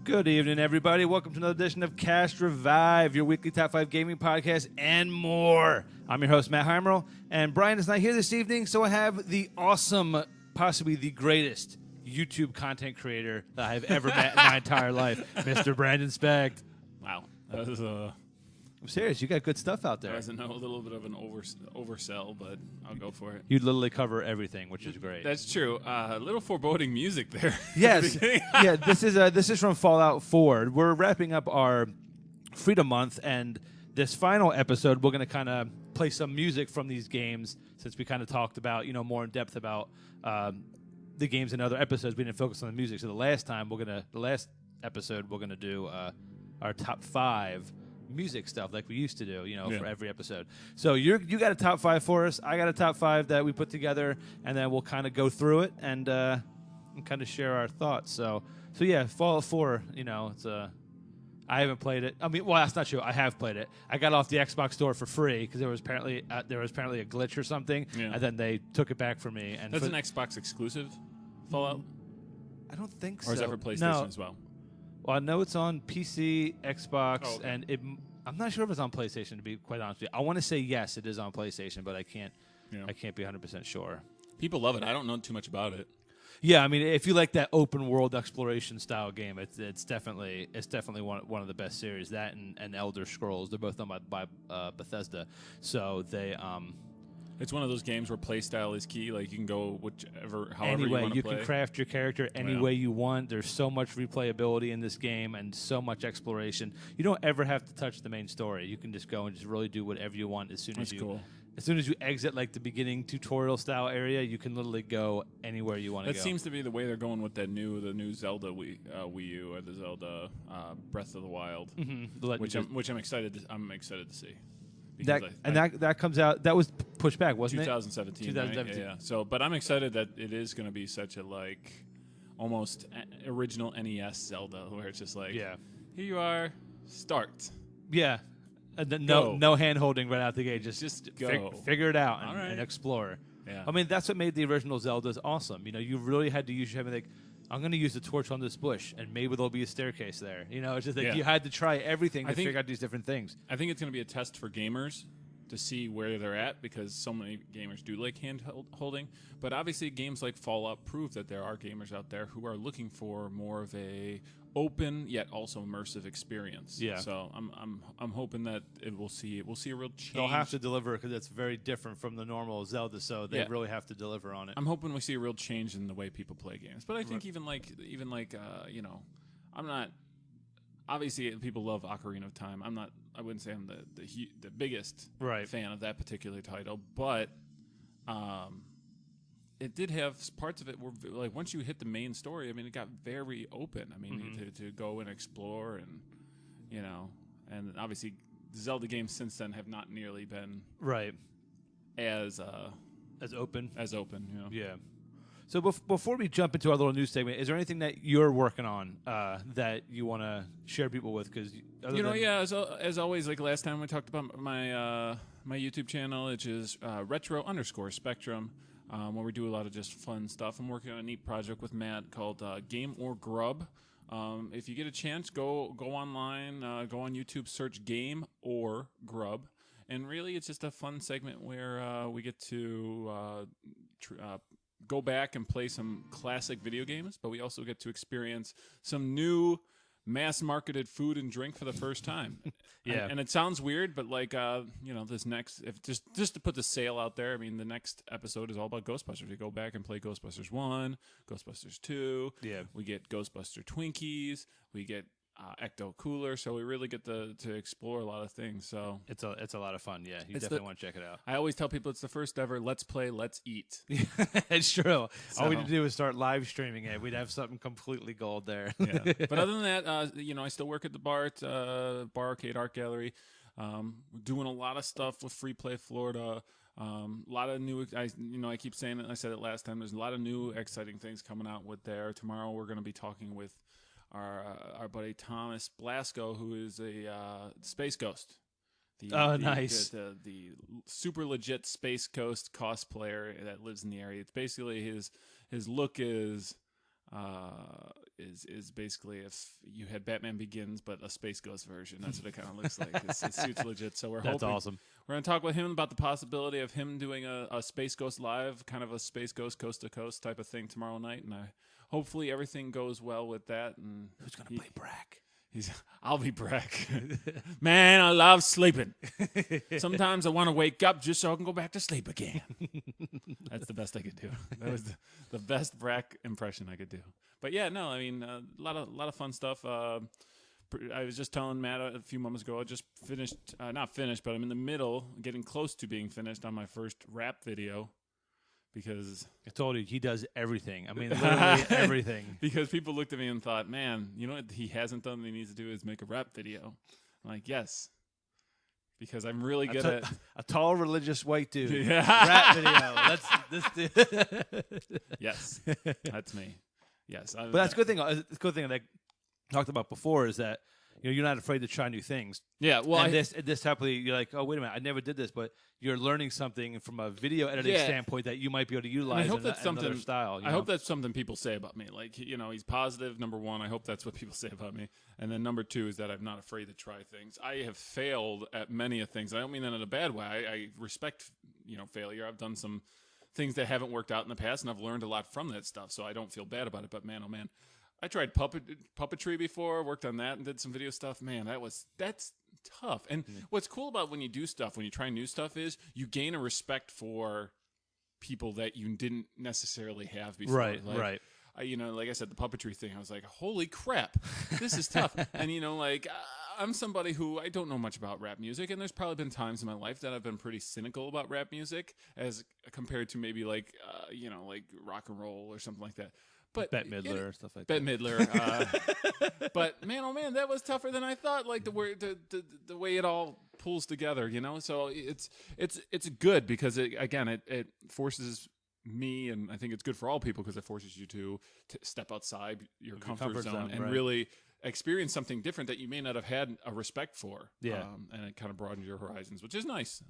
Good evening, everybody. Welcome to another edition of Cast Revive, your weekly top 5 gaming podcast, and more. I'm your host, Matt Heimerl, and Brian is not here this evening, so I have the awesome, possibly the greatest YouTube content creator that I've ever met in my entire life, Mr. Brandon Specht. Wow. That was I'm serious. You got good stuff out there. a little bit of an oversell, but I'll go for it. You literally cover everything, which is great. That's true. A little foreboding music there. Yes. Yeah, this is from Fallout 4. We're wrapping up our Freedom Month, and this final episode, we're going to kind of play some music from these games since we kind of talked about, more in depth about the games in other episodes. We didn't focus on the music. So the last episode, we're going to do our top 5 music stuff like we used to do, for every episode. So you got a top 5 for us. I got a top 5 that we put together, and then we'll kind of go through it and kind of share our thoughts. So yeah, Fallout 4. It's I haven't played it. I mean, well, that's not true. I have played it. I got off the Xbox store for free because there was apparently a glitch or something, and then they took it back from me. And that's an Xbox exclusive, Fallout. I don't think so. Or is that for PlayStation as well? Well, I know it's on PC, Xbox, and I'm not sure if it's on PlayStation, to be quite honest with you. I want to say yes, it is on PlayStation, but I can't be 100% sure. People love it. I don't know too much about it. Yeah, I mean, if you like that open world exploration style game, it's definitely one of the best series. That and Elder Scrolls, they're both done by Bethesda, so they It's one of those games where play style is key. Like, you can go however you want to play. Can craft your character any way you want. There's so much replayability in this game and so much exploration. You don't ever have to touch the main story. You can just go and just really do whatever you want as soon as you exit like the beginning tutorial style area. You can literally go anywhere you want to go. That seems to be the way they're going with the new Zelda Wii U, or the Zelda Breath of the Wild, which I'm excited to see. That comes out. That was pushed back, wasn't 2017, it? 2017. Right? Yeah. So, but I'm excited that it is going to be such a almost original NES Zelda, where it's just here you are, start. Yeah. No hand holding right out the gate. Just go. Figure it out and explore. Yeah. I mean, that's what made the original Zeldas awesome. You really had to use your head I'm going to use the torch on this bush, and maybe there'll be a staircase there. It's just you had to try everything to figure out these different things. I think it's going to be a test for gamers to see where they're at, because so many gamers do like hand holding. But obviously, games like Fallout prove that there are gamers out there who are looking for more of a open yet also immersive experience. Yeah. So I'm hoping that we'll see a real change. They'll have to deliver because it's very different from the normal Zelda. So they really have to deliver on it. I'm hoping we see a real change in the way people play games. But I think even I'm not. Obviously, people love Ocarina of Time. I wouldn't say I'm the biggest fan of that particular title, but it did have parts of it where, once you hit the main story, I mean, it got very open. I mean, to go and explore, and obviously, the Zelda games since then have not nearly been as open. Yeah. So before we jump into our little news segment, is there anything that you're working on that you want to share people with? Because as always, like last time we talked about my YouTube channel, which is retro_spectrum, where we do a lot of just fun stuff. I'm working on a neat project with Matt called Game or Grub. If you get a chance, go online, go on YouTube, search Game or Grub. And really, it's just a fun segment where we get to go back and play some classic video games, but we also get to experience some new mass-marketed food and drink for the first time. And it sounds weird, but this next, just to put the sale out there, I mean, the next episode is all about Ghostbusters. We go back and play Ghostbusters 1, Ghostbusters 2. Yeah. We get Ghostbuster Twinkies. We get Ecto Cooler, so we really get to explore a lot of things. So it's a lot of fun. Yeah, you definitely want to check it out. I always tell people it's the first ever Let's Play, Let's Eat. It's true. So, all we need to do is start live streaming it. We'd have something completely gold there. Yeah. But other than that, I still work at the Bar Arcade Art Gallery. Doing a lot of stuff with Free Play Florida. A lot of new, I keep saying it. I said it last time. There's a lot of new exciting things coming out with there. Tomorrow we're going to be talking with our buddy Thomas Blasco, who is a Space Ghost. Nice. The super legit Space Ghost cosplayer that lives in the area. It's basically his look is is basically if you had Batman Begins but a Space Ghost version. That's what it kind of looks like. It suits legit. So That's awesome. We're going to talk with him about the possibility of him doing a Space Ghost live, kind of a Space Ghost coast to coast type of thing tomorrow night, and hopefully everything goes well with that. And who's going to play Brack? I'll be Brack. Man, I love sleeping. Sometimes I want to wake up just so I can go back to sleep again. That's the best I could do. That was the best Brack impression I could do. But yeah, no, I mean, a lot of fun stuff. I was just telling Matt a few moments ago, I just finished, not finished, but I'm in the middle, getting close to being finished on my first rap video. Because I told you, he does everything. I mean, literally everything. Because people looked at me and thought, man, you know what he hasn't done that he needs to do is make a rap video. I'm like, yes. Because I'm really good at... A tall, religious white dude. Yeah. Rap video. That's this dude. Yes. That's me. Yes. But that's a good thing. The good thing that I talked about before is that you're not afraid to try new things. Yeah, well, and this happily, you're like, oh, wait a minute, I never did this, but you're learning something from a video editing standpoint that you might be able to utilize. I hope that's something. Another style. I hope that's something people say about me. Like, he's positive. Number one, I hope that's what people say about me. And then number two is that I'm not afraid to try things. I have failed at many of things. I don't mean that in a bad way. I respect, failure. I've done some things that haven't worked out in the past, and I've learned a lot from that stuff. So I don't feel bad about it. But man, oh man. I tried puppetry before, worked on that and did some video stuff. Man, that's tough. And what's cool about when you do stuff, when you try new stuff is you gain a respect for people that you didn't necessarily have before. Right, right. Like I said, the puppetry thing, I was like, holy crap, this is tough. And, I'm somebody who I don't know much about rap music, and there's probably been times in my life that I've been pretty cynical about rap music as compared to maybe like rock and roll or something like that. But Bette Midler or stuff like Bette that. Midler. But man, oh man, that was tougher than I thought. Like the way it all pulls together, So it's good because it forces me, and I think it's good for all people because it forces you to step outside your comfort zone and really experience something different that you may not have had a respect for. Yeah, and it kind of broadens your horizons, which is nice.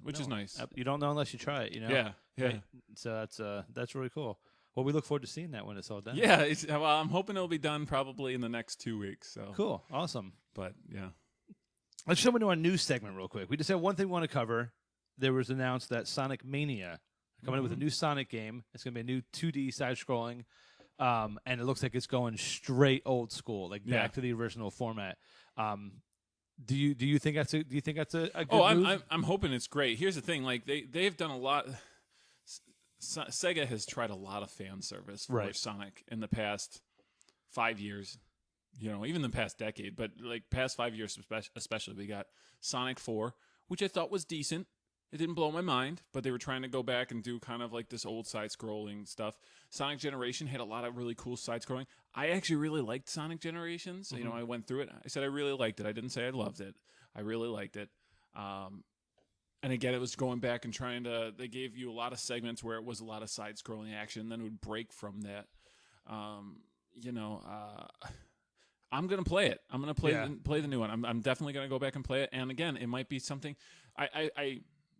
You don't know unless you try it. Yeah. Right? So that's really cool. Well, we look forward to seeing that when it's all done. Yeah, I'm hoping it'll be done probably in the next 2 weeks. So cool, awesome. But yeah, let's jump into our news segment real quick. We just have one thing we want to cover. There was announced that Sonic Mania coming in with a new Sonic game. It's going to be a new 2D side-scrolling, and it looks like it's going straight old school, like back to the original format. Do you think that's a good move? I'm hoping it's great. Here's the thing: like they've done a lot. Sega has tried a lot of fan service for Sonic in the past 5 years, even the past decade, but like past 5 years especially. We got Sonic 4, which I thought was decent. It didn't blow my mind, but they were trying to go back and do kind of like this old side-scrolling stuff. Sonic Generation had a lot of really cool side-scrolling. I actually really liked Sonic Generations. Mm-hmm. I went through it. I said I really liked it. I didn't say I loved it. I really liked it. And again, it was going back and they gave you a lot of segments where it was a lot of side-scrolling action, then it would break from that. I'm going to play it. I'm going to play the new one. I'm definitely going to go back and play it. And again, it might be something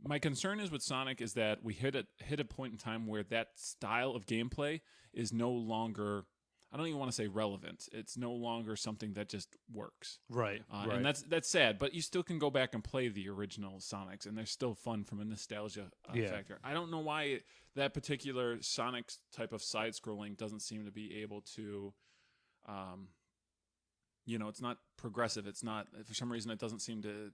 my concern is with Sonic is that we hit a point in time where that style of gameplay is no longer, I don't even want to say relevant. It's no longer something that just works. Right. And that's sad, but you still can go back and play the original Sonics, and they're still fun from a nostalgia factor. I don't know why that particular Sonic type of side-scrolling doesn't seem to be able to, it's not progressive. It's not, for some reason, it doesn't seem to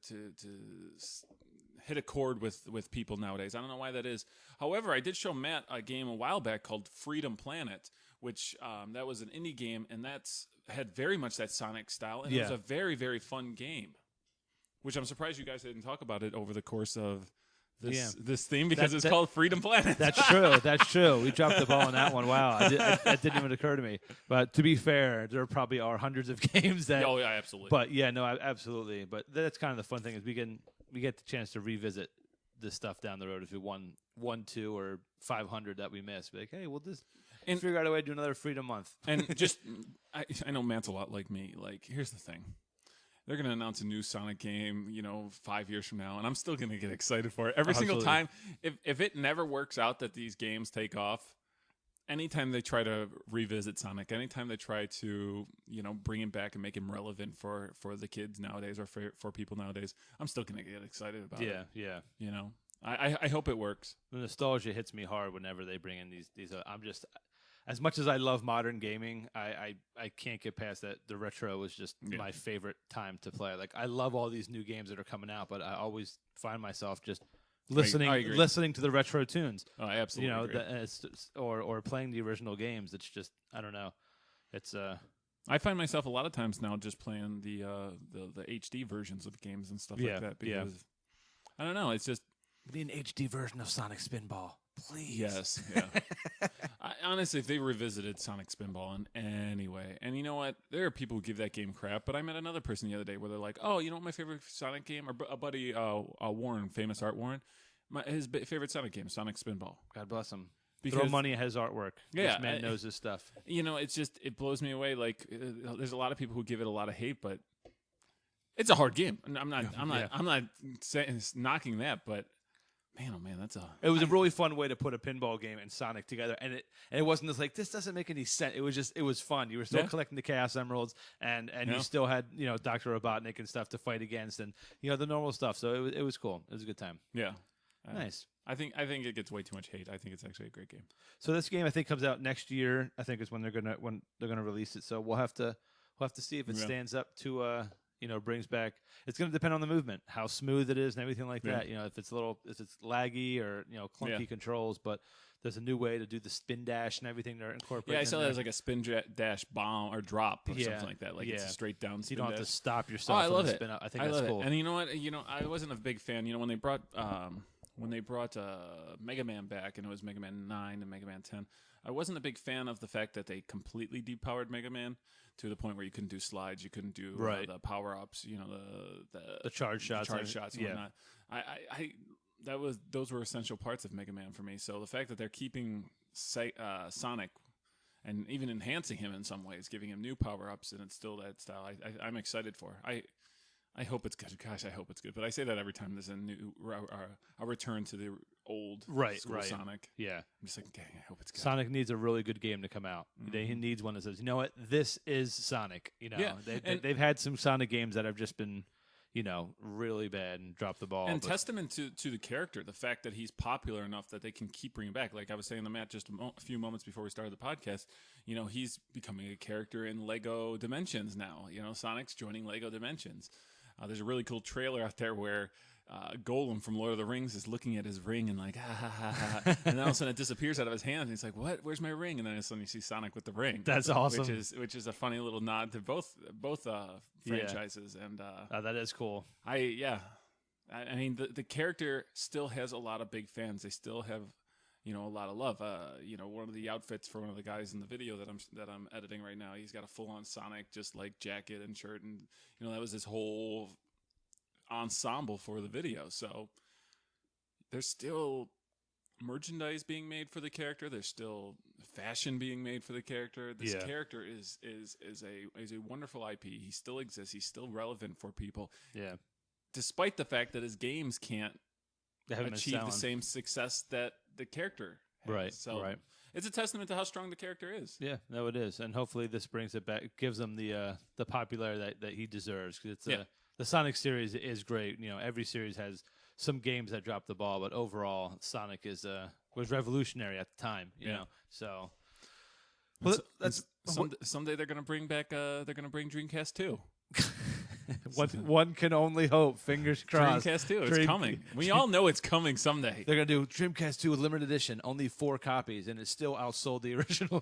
hit a chord with people nowadays. I don't know why that is. However, I did show Matt a game a while back called Freedom Planet, which that was an indie game, and had very much that Sonic style, and it was a very, very fun game, which I'm surprised you guys didn't talk about it over the course of this theme because it's called Freedom Planet. That's true. That's true. We dropped the ball on that one. Wow. That didn't even occur to me. But to be fair, there probably are hundreds of games that... Oh, yeah, absolutely. But, yeah, no, absolutely. But that's kind of the fun thing is we get the chance to revisit this stuff down the road if we won 2 or 500 that we missed. Be like, hey, we'll just figure out a way to do another Freedom Month. And just, I know Matt's a lot like me. Like, here's the thing. They're going to announce a new Sonic game, 5 years from now, and I'm still going to get excited for it every single time. If it never works out that these games take off, anytime they try to revisit Sonic, anytime they try to, bring him back and make him relevant for the kids nowadays or for people nowadays, I'm still going to get excited about it. Yeah. I hope it works. The nostalgia hits me hard whenever they bring in these. I'm just, as much as I love modern gaming, I can't get past that. The retro was just my favorite time to play. Like, I love all these new games that are coming out, but I always find myself just listening to the retro tunes. Oh, I absolutely agree. Or playing the original games. It's just, I don't know. It's I find myself a lot of times now just playing the HD versions of games and stuff like that because I don't know. It's just we need an HD version of Sonic Spinball, please. Yes, yeah. Honestly, if they revisited Sonic Spinball in any way, and you know what, there are people who give that game crap, but I met another person the other day where they're like, "Oh, you know what my favorite Sonic game?" Or a buddy, Warren, famous Art Warren, his favorite Sonic game, Sonic Spinball. God bless him. Because, throw money at his artwork. Yeah, this man knows his stuff. It's just it blows me away. Like, there's a lot of people who give it a lot of hate, but it's a hard game. I'm not knocking that, but. Man, oh man, It was a really fun way to put a pinball game and Sonic together, and it wasn't just like this doesn't make any sense. It was fun. You were still collecting the Chaos Emeralds, and you still had Dr. Robotnik and stuff to fight against, and the normal stuff. So it was cool. It was a good time. Yeah, nice. I think it gets way too much hate. I think it's actually a great game. So this game I think comes out next year. I think is when they're gonna release it. So we'll have to see if it stands up to brings back. It's going to depend on the movement, how smooth it is, and everything like that. If it's laggy or clunky controls, but there's a new way to do the spin dash and everything they're incorporating. Yeah, I saw that as like a spin dash bomb or drop or something like that. Like it's a straight down. So you don't have to stop yourself. Oh, I love it. Spin up. I think that's cool. And you know what? I wasn't a big fan. When they brought Mega Man back, and it was Mega Man 9 and Mega Man 10. I wasn't a big fan of the fact that they completely depowered Mega Man to the point where you couldn't do slides, you couldn't do the power ups, the charge shots, and whatnot. Those were essential parts of Mega Man for me. So the fact that they're keeping Sonic and even enhancing him in some ways, giving him new power ups, and it's still that style, I'm excited for. I hope it's good. Gosh, I hope it's good. But I say that every time there's a return to the old school Sonic. Yeah. I'm just like, dang, I hope it's good. Sonic needs a really good game to come out. Mm-hmm. He needs one that says, you know what, this is Sonic. They've had some Sonic games that have just been, really bad and dropped the ball. And testament to the character, the fact that he's popular enough that they can keep bringing back. Like I was saying to Matt just a few moments before we started the podcast, he's becoming a character in Lego Dimensions now. Sonic's joining Lego Dimensions. There's a really cool trailer out there where Golem from Lord of the Rings is looking at his ring and like, ha, ha, ha, ha. And then all of a sudden it disappears out of his hand. And he's like, what? Where's my ring? And then all of a sudden you see Sonic with the ring. That's awesome. Which is a funny little nod to both franchises. And that is cool. I mean, the character still has a lot of big fans. They still have a lot of love. One of the outfits for one of the guys in the video that I'm editing right now, he's got a full-on Sonic just like jacket and shirt, and that was his whole ensemble for the video. So there's still merchandise being made for the character. There's still fashion being made for the character. This character is a wonderful IP. He still exists. He's still relevant for people. Yeah. Despite the fact that his games can't achieve the same success that the character has. Right. So it's a testament to how strong the character is. Yeah, no, it is. And hopefully this brings it back, gives him the popularity that he deserves. Because the Sonic series is great. Every series has some games that drop the ball, but overall Sonic was revolutionary at the time. You know, so. Well, someday they're gonna bring back. They're gonna bring Dreamcast 2. One can only hope. Fingers crossed. Dreamcast 2, it's coming. We all know it's coming someday. They're going to do Dreamcast 2 limited edition, only 4 copies, and it still outsold the original.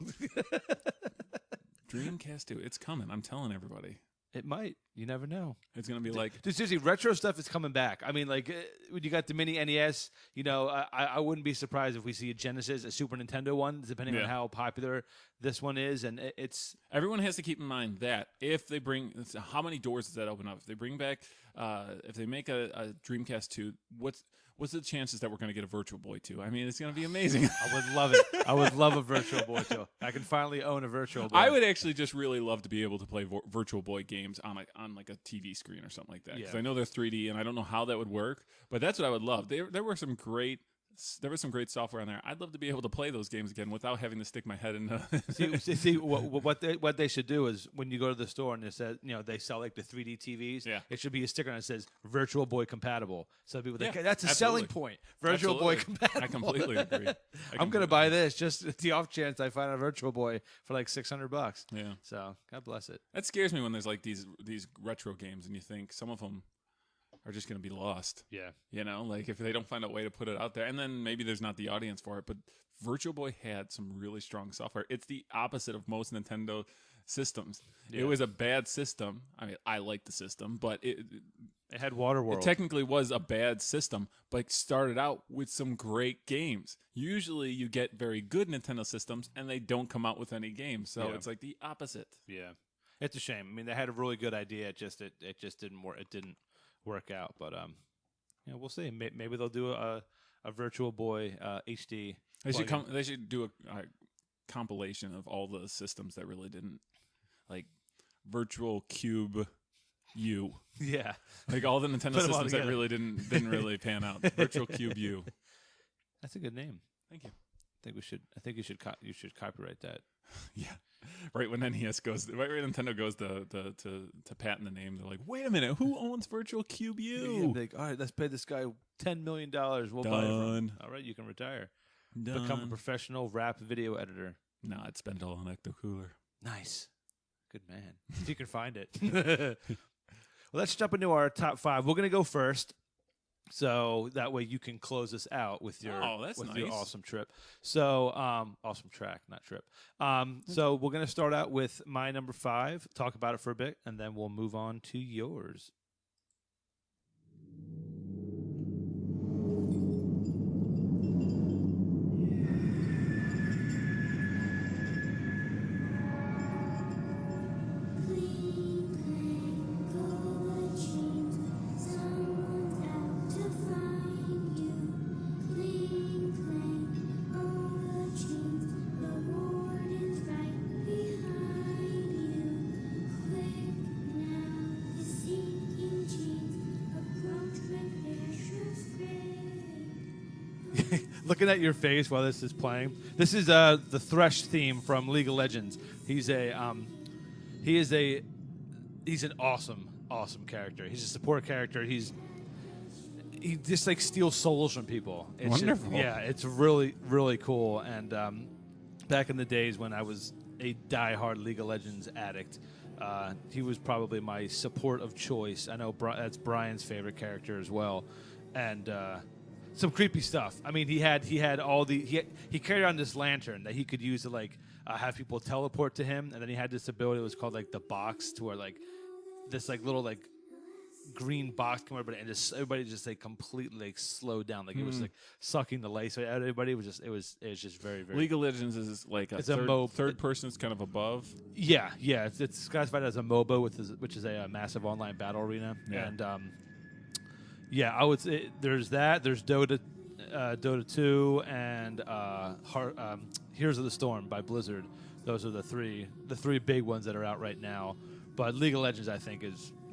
Dreamcast 2, it's coming. I'm telling everybody. It might. You never know. It's going to be like... Dude, seriously, retro stuff is coming back. I mean, like, when you got the mini NES, I wouldn't be surprised if we see a Genesis, a Super Nintendo one, depending on how popular this one is. And it's... Everyone has to keep in mind that if they bring... How many doors does that open up? If they bring back... if they make a Dreamcast 2, what's the chances that we're going to get a Virtual Boy 2? I mean, it's going to be amazing. I would love it. I would love a Virtual Boy 2. I can finally own a Virtual Boy. I would actually just really love to be able to play Virtual Boy games on like a TV screen or something like that. Because I know they're 3D, and I don't know how that would work, but that's what I would love. There were some great there was some great software on there. I'd love to be able to play those games again without having to stick my head into. see what they should do is when you go to the store and it says, they sell like the 3D TVs. Yeah. It should be a sticker that says Virtual Boy compatible. So people think, Yeah, that's a absolutely. selling point. Virtual Boy Absolutely. compatible. I completely agree. I'm gonna buy this just the off chance I find a Virtual Boy for like $600. Yeah. So God bless it. That scares me when there's like these retro games and you think some of them are just going to be lost. Yeah. Like if they don't find a way to put it out there, and then maybe there's not the audience for it. But Virtual Boy had some really strong software. It's the opposite of most Nintendo systems. Yeah. It was a bad system. I mean, I like the system, but it had Waterworld. It technically was a bad system, but started out with some great games. Usually you get very good Nintendo systems and they don't come out with any games. So it's like the opposite. Yeah. It's a shame. I mean, they had a really good idea. It just didn't work. It didn't work out. But we'll see. Maybe they'll do a Virtual Boy HD. They should do a compilation of all the systems that really didn't, like Virtual Cube U. Yeah, like all the Nintendo systems that really didn't really pan out. Virtual Cube U. That's a good name. Thank you. I think you should copyright that. Yeah. Right when NES goes, right when Nintendo goes to patent the name, they're like, "Wait a minute, who owns Virtual Cube U?" Yeah, like, all right, let's pay this guy $10 million. We'll buy it from him. All right, you can retire. Done. Become a professional rap video editor. No, I'd spend it all on Ecto Cooler. Nice, good man. If you can find it. Well, let's jump into our top 5. We're gonna go first. So that way you can close us out with your your awesome trip. So awesome track, not trip. So we're gonna start out with my number 5, talk about it for a bit, and then we'll move on to yours. Looking at your face while this is playing. This is the Thresh theme from League of Legends. He's an awesome character. He's a support character. He just like steals souls from people. It's wonderful. It's really, really cool. And back in the days when I was a diehard League of Legends addict, he was probably my support of choice. I know that's Brian's favorite character as well. And some creepy stuff. I mean, he had all he carried on this lantern that he could use to like have people teleport to him, and then he had this ability that was called like the box, to where like this like little like green box came over, and just everybody just like completely like slowed down, like it was like sucking the life out of everybody. It was just very, very. League of Legends is like a third person is kind of above. Yeah, it's classified as a MOBA, which is a massive online battle arena, and I would say there's that. There's Dota 2, and Heroes of the Storm by Blizzard. Those are the three big ones that are out right now. But League of Legends, I think,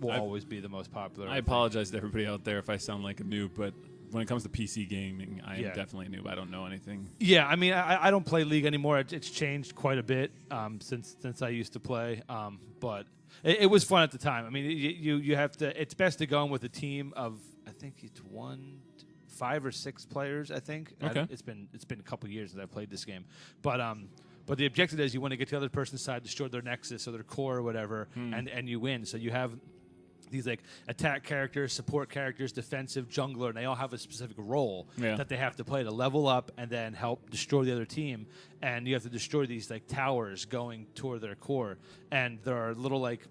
will always be the most popular. I apologize to everybody out there if I sound like a noob, but when it comes to PC gaming, I am definitely a noob. I don't know anything. Yeah, I mean, I don't play League anymore. It's changed quite a bit since I used to play. But it was fun at the time. I mean, you have to. It's best to go in with a team of, I think it's 5 or 6 players. I think. Okay. It's been a couple years since I played this game, but the objective is you want to get to the other person's side, destroy their nexus or their core or whatever, and you win. So you have these like attack characters, support characters, defensive, jungler, and they all have a specific role that they have to play to level up and then help destroy the other team. And you have to destroy these like towers going toward their core. And there are little like,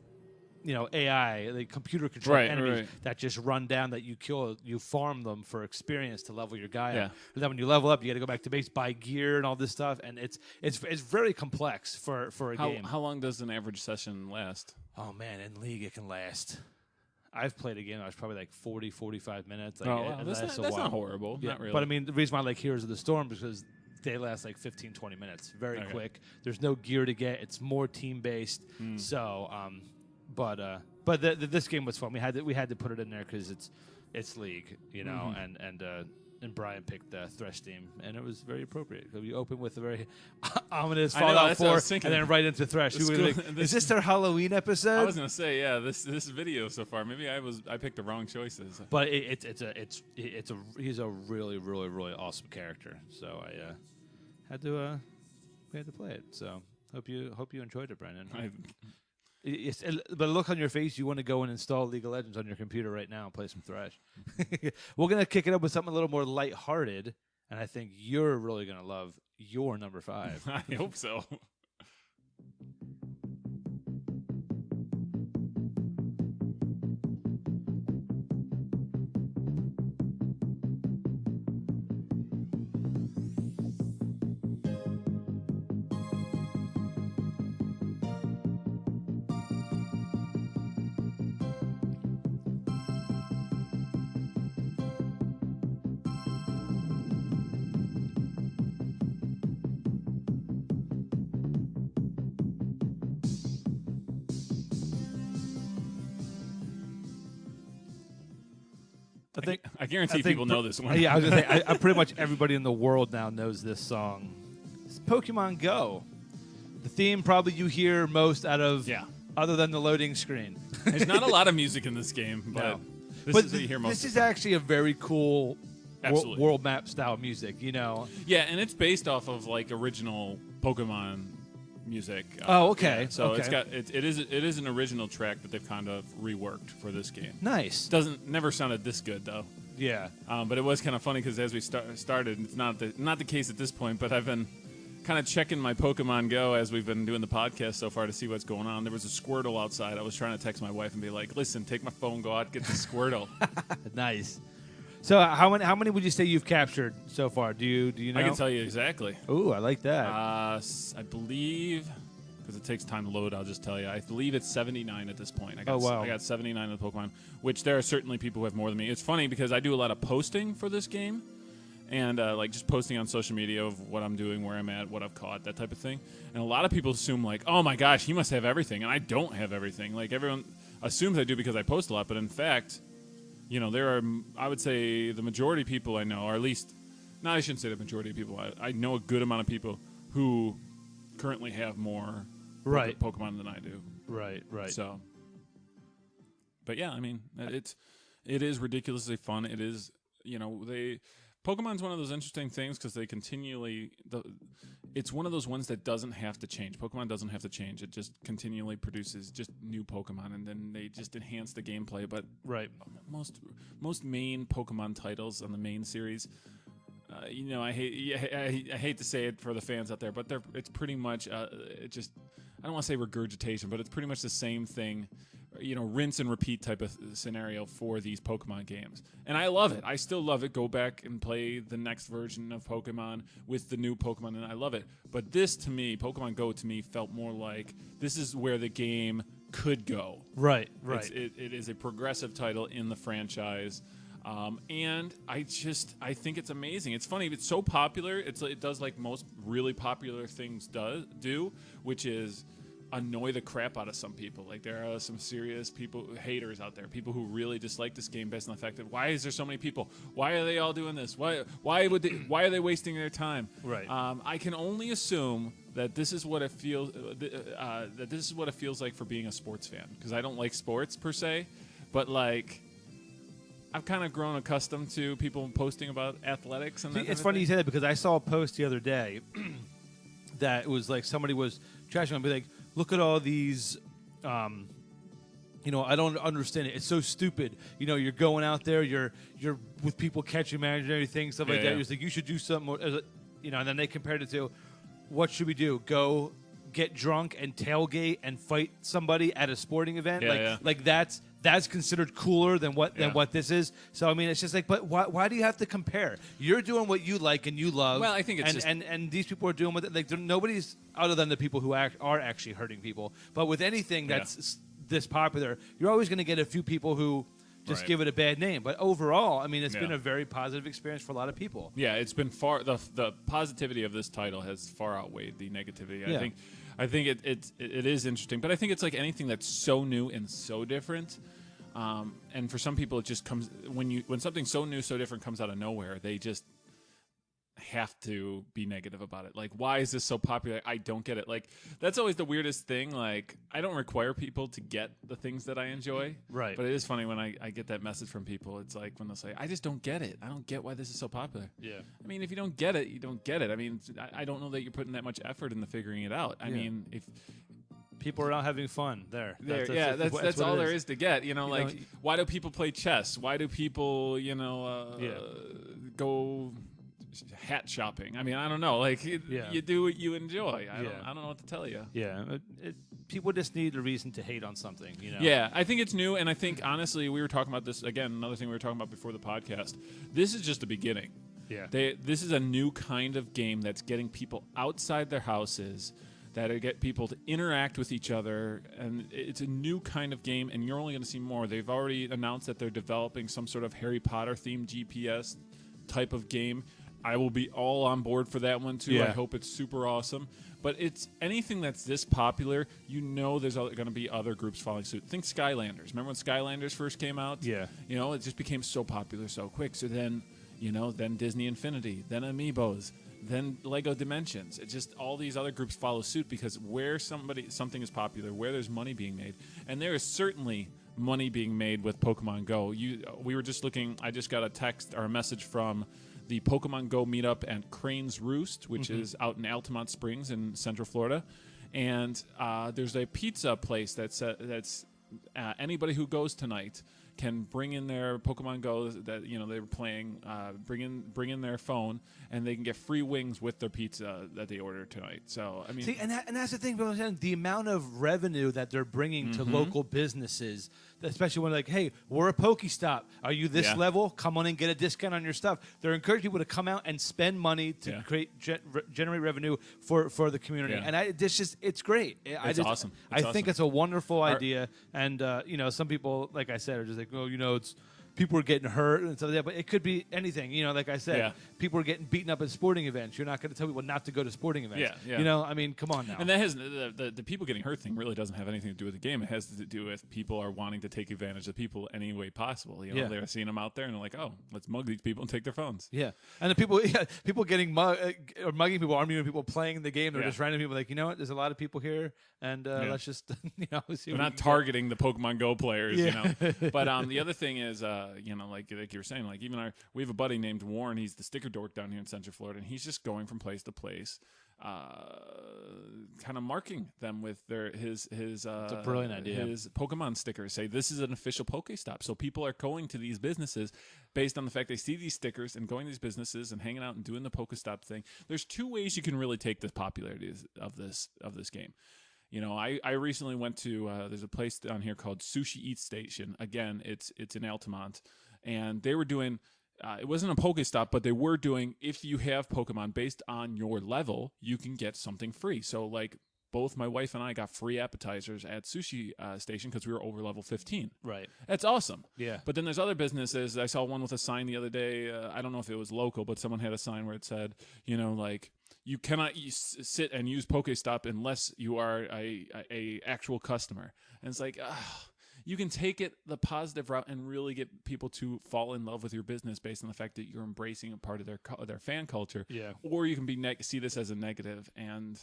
AI, like computer controlled enemies that just run down that you kill. You farm them for experience to level your guy up. And then when you level up, you got to go back to base, buy gear and all this stuff. And it's very complex for a game. How long does an average session last? Oh man, in League it can last. I've played a game that was probably like 40, 45 minutes. Like, wow. That's not horrible. Yeah. Not really. But I mean, the reason why I like Heroes of the Storm is because they last like 15, 20 minutes. Very quick. There's no gear to get. It's more team based. So, but this game was fun. We had to put it in there because its league, you know, and Brian picked the Thresh theme, and it was very appropriate. So we open with a very ominous Fallout 4, and then right into Thresh. Is this their Halloween episode? I was gonna say, yeah, this video so far. Maybe I picked the wrong choices. But he's a really really really awesome character. So I had to play it. So hope you enjoyed it, Brandon. But look on your face, you want to go and install League of Legends on your computer right now and play some Thresh. We're going to kick it up with something a little more lighthearted, and I think you're really going to love your number 5. I hope so. I guarantee people know this one. Yeah, I was going to say, I pretty much everybody in the world now knows this song. It's Pokemon Go. The theme probably you hear most out of, other than the loading screen. There's not a lot of music in this game, but this is what you hear most. This is actually a very cool world map style music, you know. Yeah, and it's based off of like original Pokemon music. Okay. Yeah, so it is an original track that they've kind of reworked for this game. Nice. Never sounded this good though. Yeah. But it was kind of funny because as we started, it's not the case at this point. But I've been kind of checking my Pokemon Go as we've been doing the podcast so far to see what's going on. There was a Squirtle outside. I was trying to text my wife and be like, "Listen, take my phone, go out, get the Squirtle." Nice. So how many would you say you've captured so far? Do you know? I can tell you exactly. Ooh, I like that. I believe, because it takes time to load, I'll just tell you. I believe it's 79 at this point. I got 79 of the Pokemon, which there are certainly people who have more than me. It's funny because I do a lot of posting for this game, and like just posting on social media of what I'm doing, where I'm at, what I've caught, that type of thing. And a lot of people assume like, oh my gosh, he must have everything, and I don't have everything. Like everyone assumes I do because I post a lot, but in fact, you know, there are, I would say the majority of people I know, or at least, no, I shouldn't say the majority of people. I know a good amount of people who currently have more Pokemon than I do. Right. So, but yeah, I mean, it is ridiculously fun. It is, you know, Pokemon's one of those interesting things because they continually, it's one of those ones that doesn't have to change. Pokemon doesn't have to change. It just continually produces just new Pokemon, and then they just enhance the gameplay. But most main Pokemon titles on the main series, you know, I hate to say it for the fans out there, but it's pretty much just, I don't want to say regurgitation, but it's pretty much the same thing. You know, rinse and repeat type of scenario for these Pokemon games. And I love it. I still love it. Go back and play the next version of Pokemon with the new Pokemon, and I love it. But this, to me, Pokemon Go, to me, felt more like this is where the game could go. Right. It is a progressive title in the franchise. And I think it's amazing. It's funny. It's so popular. It does like most really popular things do, which is annoy the crap out of some people. Like there are some serious haters out there, people who really dislike this game based on the fact that why is there so many people? Why are they all doing this? Why are they wasting their time? Right. I can only assume that this is what it feels that this is what it feels like for being a sports fan, because I don't like sports per se, but like I've kind of grown accustomed to people posting about athletics and that. It's funny you say that because I saw a post the other day that was like somebody was trashing and be like, look at all these, you know, I don't understand it. It's so stupid. You know, you're going out there, you're with people catching imaginary things, stuff like that. You're just like, you should do something more, you know, and then they compared it to, what should we do? Go get drunk and tailgate and fight somebody at a sporting event? Like that's considered cooler than what this is. So I mean, it's just like, but why do you have to compare? You're doing what you like and you love. Well, I think it's and these people are doing what like nobody's other than the people who are actually hurting people. But with anything that's this popular, you're always going to get a few people who just give it a bad name. But overall, I mean, it's been a very positive experience for a lot of people. Yeah, it's been the positivity of this title has far outweighed the negativity. I think it is interesting, but I think it's like anything that's so new and so different. And for some people, it just comes when something so new, so different comes out of nowhere. They just have to be negative about it. Like, why is this so popular? I don't get it. Like, that's always the weirdest thing. Like, I don't require people to get the things that I enjoy. Right. But it is funny when I get that message from people. It's like when they'll say, I just don't get it. I don't get why this is so popular. Yeah. I mean, if you don't get it, you don't get it. I mean, I don't know that you're putting that much effort into figuring it out. I mean, if people are out having fun that's what all it there is to get. You know, You know, why do people play chess? Why do people, go hat shopping? I mean, I don't know. Like, you do what you enjoy. I don't know what to tell you. Yeah, people just need a reason to hate on something, you know? Yeah, I think it's new, and I think, honestly, we were talking about this, again, another thing we were talking about before the podcast. This is just the beginning. Yeah. This is a new kind of game that's getting people outside their houses, that get people to interact with each other, and it's a new kind of game, and you're only going to see more. They've already announced that they're developing some sort of Harry Potter-themed GPS type of game. I will be all on board for that one, too. Yeah. I hope it's super awesome. But it's anything that's this popular, you know there's going to be other groups following suit. Think Skylanders. Remember when Skylanders first came out? Yeah. You know, it just became so popular so quick. So then, then Disney Infinity, then Amiibos, then Lego Dimensions. It just, all these other groups follow suit because where something is popular, where there's money being made, and there is certainly money being made with Pokemon Go. We were just looking, I just got a text or a message from the Pokemon Go meetup at Crane's Roost, which is out in Altamont Springs in Central Florida. And there's a pizza place that's anybody who goes tonight can bring in their Pokemon Go that they were playing, bring in their phone, and they can get free wings with their pizza that they order tonight. So I mean, see, and that's the thing. The amount of revenue that they're bringing to local businesses, especially when like, hey, we're a Pokestop. Are you this level? Come on and get a discount on your stuff. They're encouraging people to come out and spend money to generate revenue for the community. And it's great. It's awesome. I think it's a wonderful idea. And some people, like I said, are just like, oh, it's people are getting hurt and stuff like that. But it could be anything. Like I said, people are getting beaten up at sporting events. You're not going to tell people not to go to sporting events. I mean, come on now. And that has the people getting hurt thing really doesn't have anything to do with the game. It has to do with people are wanting to take advantage of people any way possible. They're seeing them out there and they're like, oh, let's mug these people and take their phones. Yeah, and the people getting or mugging people, arming people playing the game. They're just random people like, you know what? There's a lot of people here, and let's just see. We're not targeting the Pokemon Go players, But the other thing is, like you were saying, like we have a buddy named Warren. He's the sticker dork down here in Central Florida, and he's just going from place to place, kind of marking them with his it's a brilliant idea. His Pokemon stickers. Say this is an official Pokestop, so people are going to these businesses based on the fact they see these stickers and going to these businesses and hanging out and doing the Pokestop thing. There's two ways you can really take the popularity of this game. I recently went to there's a place down here called Sushi Eat Station. Again, it's in Altamont, and they were doing. It wasn't a Pokestop, but they were doing, if you have Pokemon based on your level, you can get something free. So, like, both my wife and I got free appetizers at Sushi Station because we were over level 15. Right. That's awesome. Yeah. But then there's other businesses. I saw one with a sign the other day. I don't know if it was local, but someone had a sign where it said, you cannot sit and use Pokestop unless you are a actual customer. And it's like, you can take it the positive route and really get people to fall in love with your business based on the fact that you're embracing a part of their fan culture. Yeah. Or you can see this as a negative, and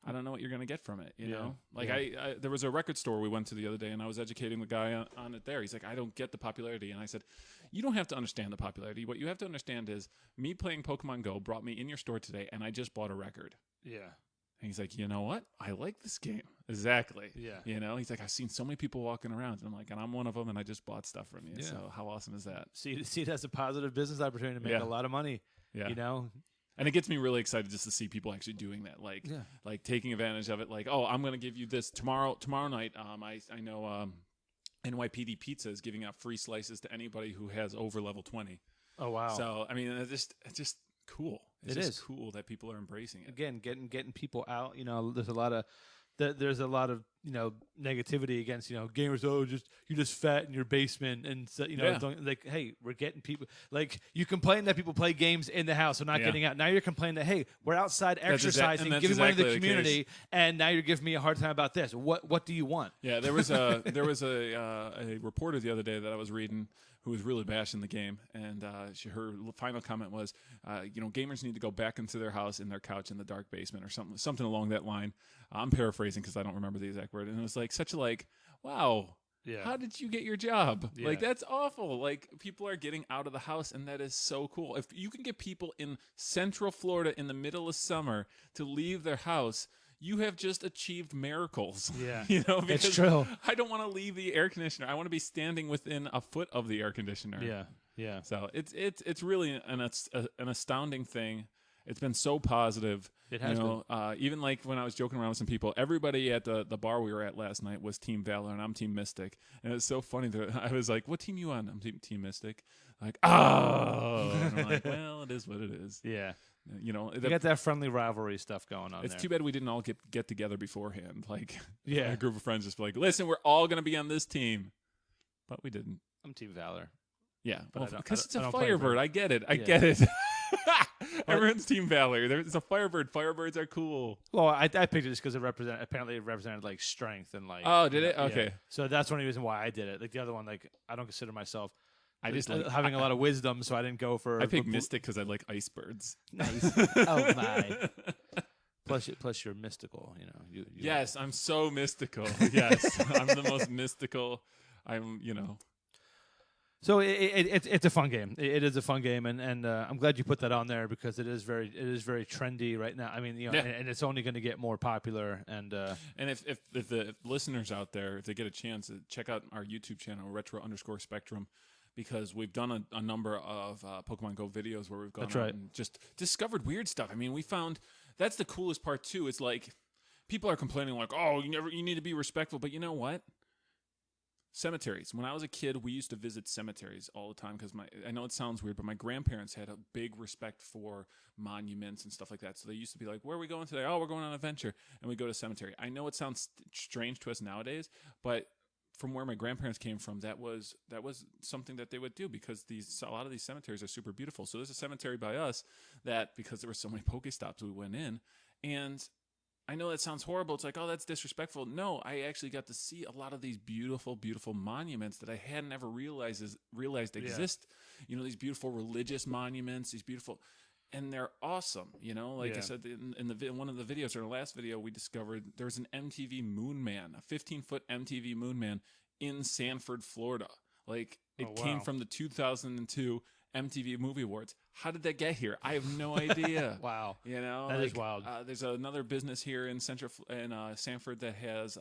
I don't know what you're going to get from it. You know, like I there was a record store we went to the other day, and I was educating the guy on it there. He's like, I don't get the popularity, and I said, you don't have to understand the popularity. What you have to understand is me playing Pokemon Go brought me in your store today, and I just bought a record. Yeah. And he's like, you know what? I like this game. Exactly. Yeah. He's like, I've seen so many people walking around. And I'm like, and I'm one of them, and I just bought stuff from you. Yeah. So how awesome is that? See it as a positive business opportunity to make a lot of money. Yeah. And it gets me really excited just to see people actually doing that, like taking advantage of it. Like, oh, I'm going to give you this tomorrow night. I know NYPD Pizza is giving out free slices to anybody who has over level 20. Oh wow! So I mean, it's just cool. It's just cool that people are embracing it. Again, getting people out. There's a lot of there's a lot of negativity against gamers. Oh, you're just fat in your basement, and so, don't, like, hey, we're getting people. Like, you complain that people play games in the house, they're not getting out. Now you're complaining that, hey, we're outside exercising, giving money to the community, and now you're giving me a hard time about this. What do you want? Yeah, there was a reporter the other day that I was reading who was really bashing the game, and her final comment was, gamers need to go back into their house in their couch in the dark basement or something along that line. I'm paraphrasing because I don't remember the exact word, and it was like such a wow. Yeah. How did you get your job? Yeah. Like, that's awful. Like, people are getting out of the house, and that is so cool. If you can get people in Central Florida in the middle of summer to leave their house, you have just achieved miracles. Yeah. Because it's true. I don't want to leave the air conditioner. I want to be standing within a foot of the air conditioner. Yeah. Yeah. So it's really an astounding thing. It's been so positive. It has been. Even like when I was joking around with some people, everybody at the bar we were at last night was Team Valor, and I'm Team Mystic. And it was so funny that I was like, "What team you on?" I'm Team Mystic. Like, oh, and I'm like, well, it is what it is. Yeah. You got that friendly rivalry stuff going on. It's too bad we didn't all get together beforehand. Like, yeah, a group of friends just like, listen, we're all going to be on this team, but we didn't. I'm Team Valor. Yeah, because it's a Firebird. I get it. I get it. Everyone's Team Valor. It's a Firebird. Firebirds are cool. Well, I picked it just because it represented like strength and like. Oh, did it? Okay. Yeah. So that's one reason why I did it. Like the other one, like I don't consider myself. I just having a lot of wisdom, so I didn't go for. I picked Mystic because I like ice birds. Nice. Oh my. Plus, you're mystical. You yes, I'm so mystical. Yes, I'm the most mystical. So it's a fun game. It is a fun game, and I'm glad you put that on there because it is very trendy right now. I mean, and it's only going to get more popular. And if the listeners out there, if they get a chance, check out our YouTube channel, retro_spectrum. Because we've done a number of Pokemon Go videos where we've gone out and just discovered weird stuff. I mean, we found that's the coolest part too. It's like people are complaining like, "Oh, you need to be respectful," but you know what? Cemeteries. When I was a kid, we used to visit cemeteries all the time because I know it sounds weird, but my grandparents had a big respect for monuments and stuff like that. So they used to be like, "Where are we going today?" "Oh, we're going on an adventure," and we go to cemetery. I know it sounds strange to us nowadays, but from where my grandparents came from, that was something that they would do because a lot of these cemeteries are super beautiful. So there's a cemetery by us that because there were so many Pokestops, we went in, and I know that sounds horrible. It's like, oh, that's disrespectful. No, I actually got to see a lot of these beautiful, beautiful monuments that I hadn't ever realized exist. These beautiful religious monuments, these beautiful. And they're awesome, Like I said in one of the videos, or the last video, we discovered there's an MTV Moon Man, a 15-foot MTV Moon Man in Sanford, Florida. Like it came from the 2002 MTV Movie Awards. How did that get here? I have no idea. Wow, that is wild. There's another business here in Sanford that has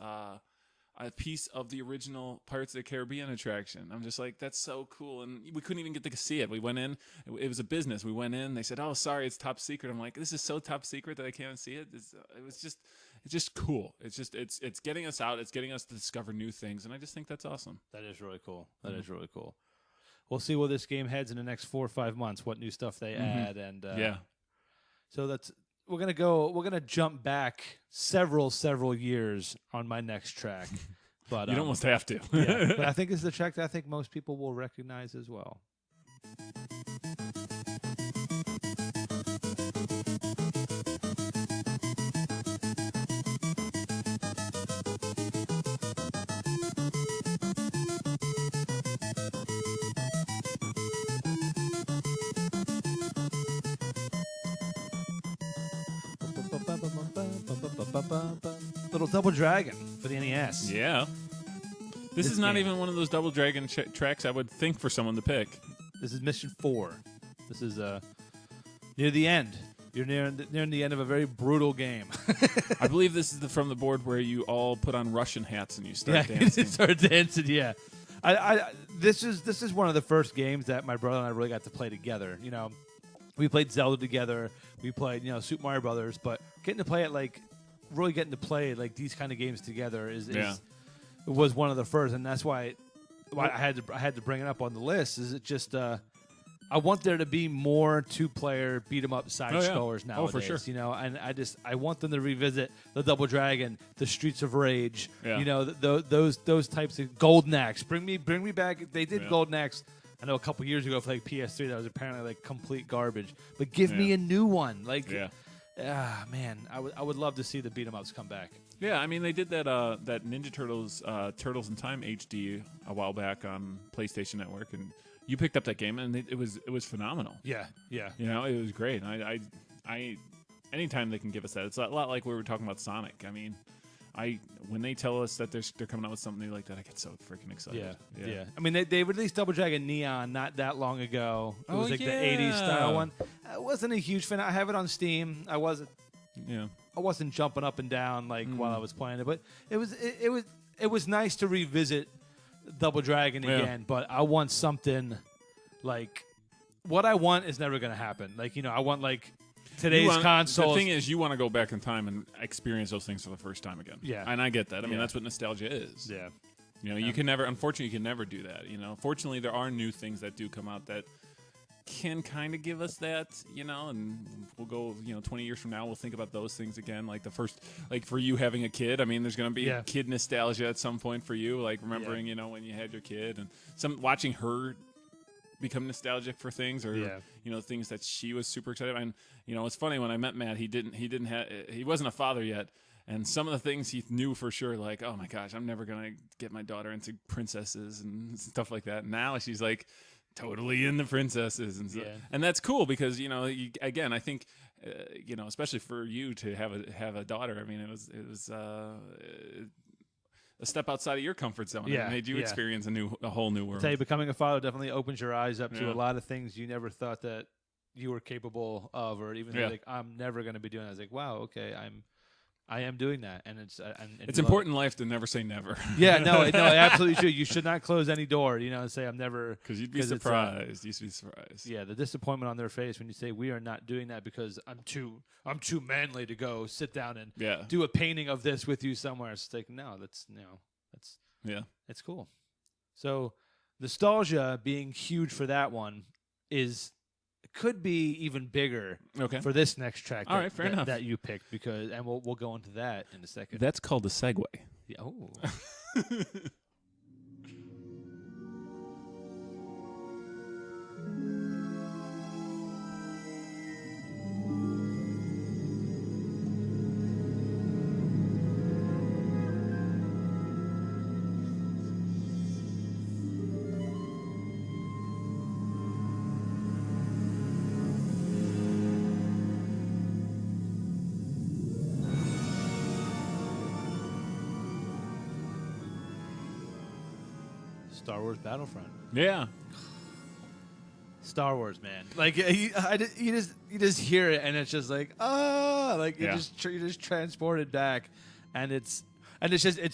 a piece of the original Pirates of the Caribbean attraction. I'm just like, that's so cool. And we couldn't even get to see it. We went in. It was a business. We went in. They said, "Oh, sorry, it's top secret." I'm like, this is so top secret that I can't see it. It's just cool. It's getting us out. It's getting us to discover new things. And I just think that's awesome. That is really cool. That is really cool. We'll see where this game heads in the next 4 or 5 months, what new stuff they add. And so we're gonna jump back several years on my next track, but you'd almost have to. Yeah, but I think it's the track that I think most people will recognize as well. Little Double Dragon for the NES. Yeah. This is not even one of those Double Dragon tracks I would think for someone to pick. This is Mission 4. This is near the end. You're near the end of a very brutal game. I believe this is from the board where you all put on Russian hats and you start dancing. Start dancing, yeah. This is one of the first games that my brother and I really got to play together. We played Zelda together. We played, Super Mario Brothers, but getting to play these kind of games together was one of the first, and that's why I had to bring it up on the list. Is it just I want there to be more 2-player beat 'em up side scrollers nowadays. Oh, for sure. You know, and I want them to revisit the Double Dragon, the Streets of Rage. Yeah. You know, those types of Golden Axe. Bring me back. They did Golden Axe. I know a couple years ago for like PS3 that was apparently like complete garbage. But give me a new one. Like, man, I would love to see the beat 'em ups come back. Yeah, I mean they did that that Ninja Turtles Turtles in Time HD a while back on PlayStation Network, and you picked up that game, and it was phenomenal. Yeah. You know, it was great. I anytime they can give us that, it's a lot like we were talking about Sonic. I mean, when they tell us that they're coming out with something like that, I get so freaking excited. Yeah. I mean, they released Double Dragon Neon not that long ago. It was like the 80s style one. I wasn't a huge fan. I have it on Steam. I wasn't jumping up and down like while I was playing it, but it was nice to revisit Double Dragon again. But I want something like what I want is never going to happen. Like, you know, I want like today's consoles. The thing is, you want to go back in time and experience those things for the first time again. Yeah, and I get that. I mean, that's what nostalgia is. Yeah, you know, you can never. Unfortunately, you can never do that. You know, fortunately, there are new things that do come out that can kind of give us that, you know, and we'll go, you know, 20 years from now, we'll think about those things again. Like the first, like for you having a kid, I mean, there's going to be kid nostalgia at some point for you, like remembering, you know, when you had your kid and watching her become nostalgic for things or, you know, things that she was super excited about. And, you know, it's funny when I met Matt, he wasn't a father yet. And some of the things he knew for sure, like, oh my gosh, I'm never going to get my daughter into princesses and stuff like that. Now she's like, totally into princesses and stuff. And that's cool because, you know, again, I think, you know, especially for you to have a daughter. I mean, it was a step outside of your comfort zone. It made you experience a whole new world. I'll tell you, becoming a father definitely opens your eyes up to a lot of things you never thought that you were capable of, or even like I'm never going to be doing. I was like, wow, okay, I am doing that, and it's important in life to never say never. No, absolutely should. You should not close any door, you know, and say I'm never, because you'd be surprised. You'd be surprised. Yeah, the disappointment on their face when you say we are not doing that because I'm too manly to go sit down and do a painting of this with you somewhere. It's like it's cool. So nostalgia being huge for that one could be even bigger for this next track. All right, fair enough. That you picked and we'll go into that in a second. That's called a segue. Yeah. Oh. Star Wars Battlefront. Yeah. Star Wars, man. Like you just hear it and it's just like you're just transported back, and it's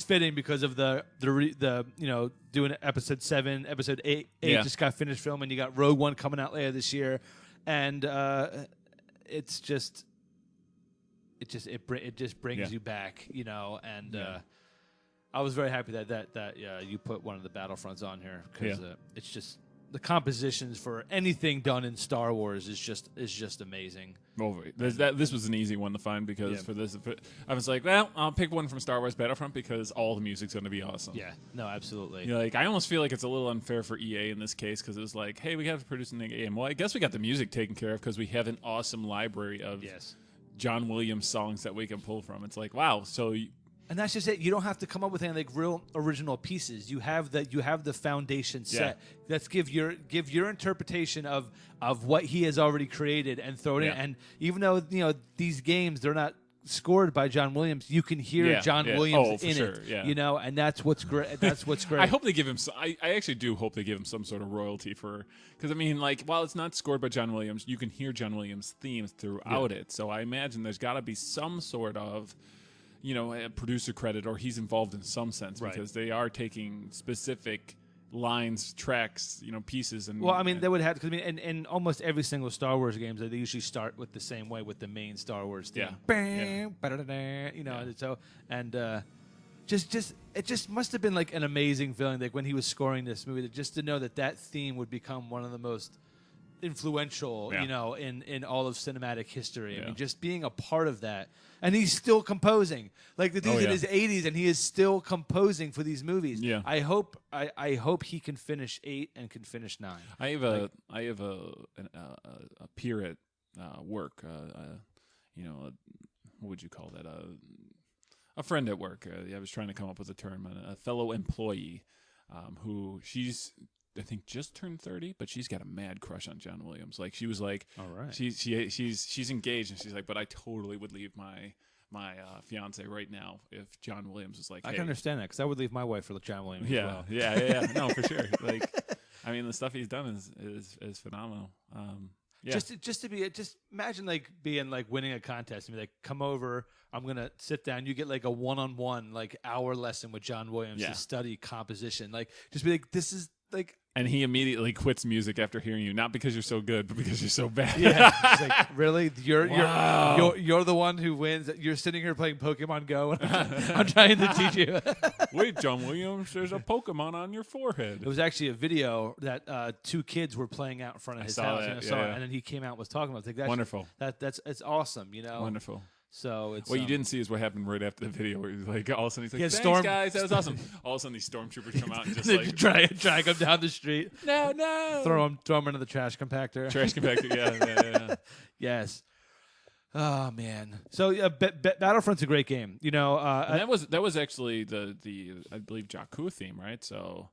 fitting because of the you know, doing episode 7, episode 8 just got finished filming. You got Rogue One coming out later this year, and it just brings you back, you know, and. I was very happy that you put one of the Battlefronts on here because it's just the compositions for anything done in Star Wars is just amazing. This was an easy one to find because I was like, well, I'll pick one from Star Wars Battlefront because all the music's going to be awesome. Yeah, no, absolutely. You know, like I almost feel like it's a little unfair for EA in this case because it was like, hey, we got to produce a game. Well, I guess we got the music taken care of because we have an awesome library of John Williams songs that we can pull from. It's like, wow, so. And that's just it. You don't have to come up with any like real original pieces. You have the foundation set. Let's give your interpretation of what he has already created and throw it in. And even though, you know, these games, they're not scored by John Williams, you can hear John Williams in it. Yeah. You know, and that's what's great. That's what's great. I hope they give him. I actually do hope they give him some sort of royalty for, because I mean, like, while it's not scored by John Williams, you can hear John Williams' themes throughout it. So I imagine there's got to be some sort of, you know, a producer credit, or he's involved in some sense because they are taking specific lines, tracks, you know, pieces. And well, I mean, they would have, because I mean, in almost every single Star Wars games, they usually start with the same way with the main Star Wars theme. You know, and it just must have been like an amazing feeling, like when he was scoring this movie, just to know that theme would become one of the most influential, Yeah. you know, in all of cinematic history. I Yeah. mean, just being a part of that. And he's still composing. Like the dude's in yeah. his 80s and he is still composing for these movies. Yeah. I hope he can finish 8 and can finish 9. I have a peer at work. What would you call that? A friend at work. I was trying to come up with a term. A fellow employee, who she's I think just turned 30, but she's got a mad crush on John Williams. Like she was like, all right, she's engaged, and she's like, but I totally would leave my fiance right now if John Williams was like, hey. I can understand that because I would leave my wife for John Williams. Yeah, as well. yeah, no, for sure. Like, I mean, the stuff he's done is phenomenal. Yeah. Just imagine like being like winning a contest and be like, come over, I'm gonna sit down. You get like a one-on-one like hour lesson with John Williams to study composition. Like, just be like, this is like. And he immediately quits music after hearing you, not because you're so good, but because you're so bad. Yeah, it's like, really, you're Wow. you're the one who wins. You're sitting here playing Pokemon Go, and I'm trying to teach you. Wait, John Williams, there's a Pokemon on your forehead. It was actually a video that 2 kids were playing out in front of his saw house, that, and I saw yeah. it, and then he came out and was talking about it. Like, Wonderful. It's awesome, you know. Wonderful. So it's What you didn't see is what happened right after the video, where he's like, all of a sudden he's like, Yeah, thanks, guys, that was awesome. All of a sudden these stormtroopers come out and just like, drag him down the street, no, throw him into the trash compactor. trash compactor, yeah. Yes. Oh man. So Battlefront's a great game. You know, And that was actually the I believe Jakku theme, right? So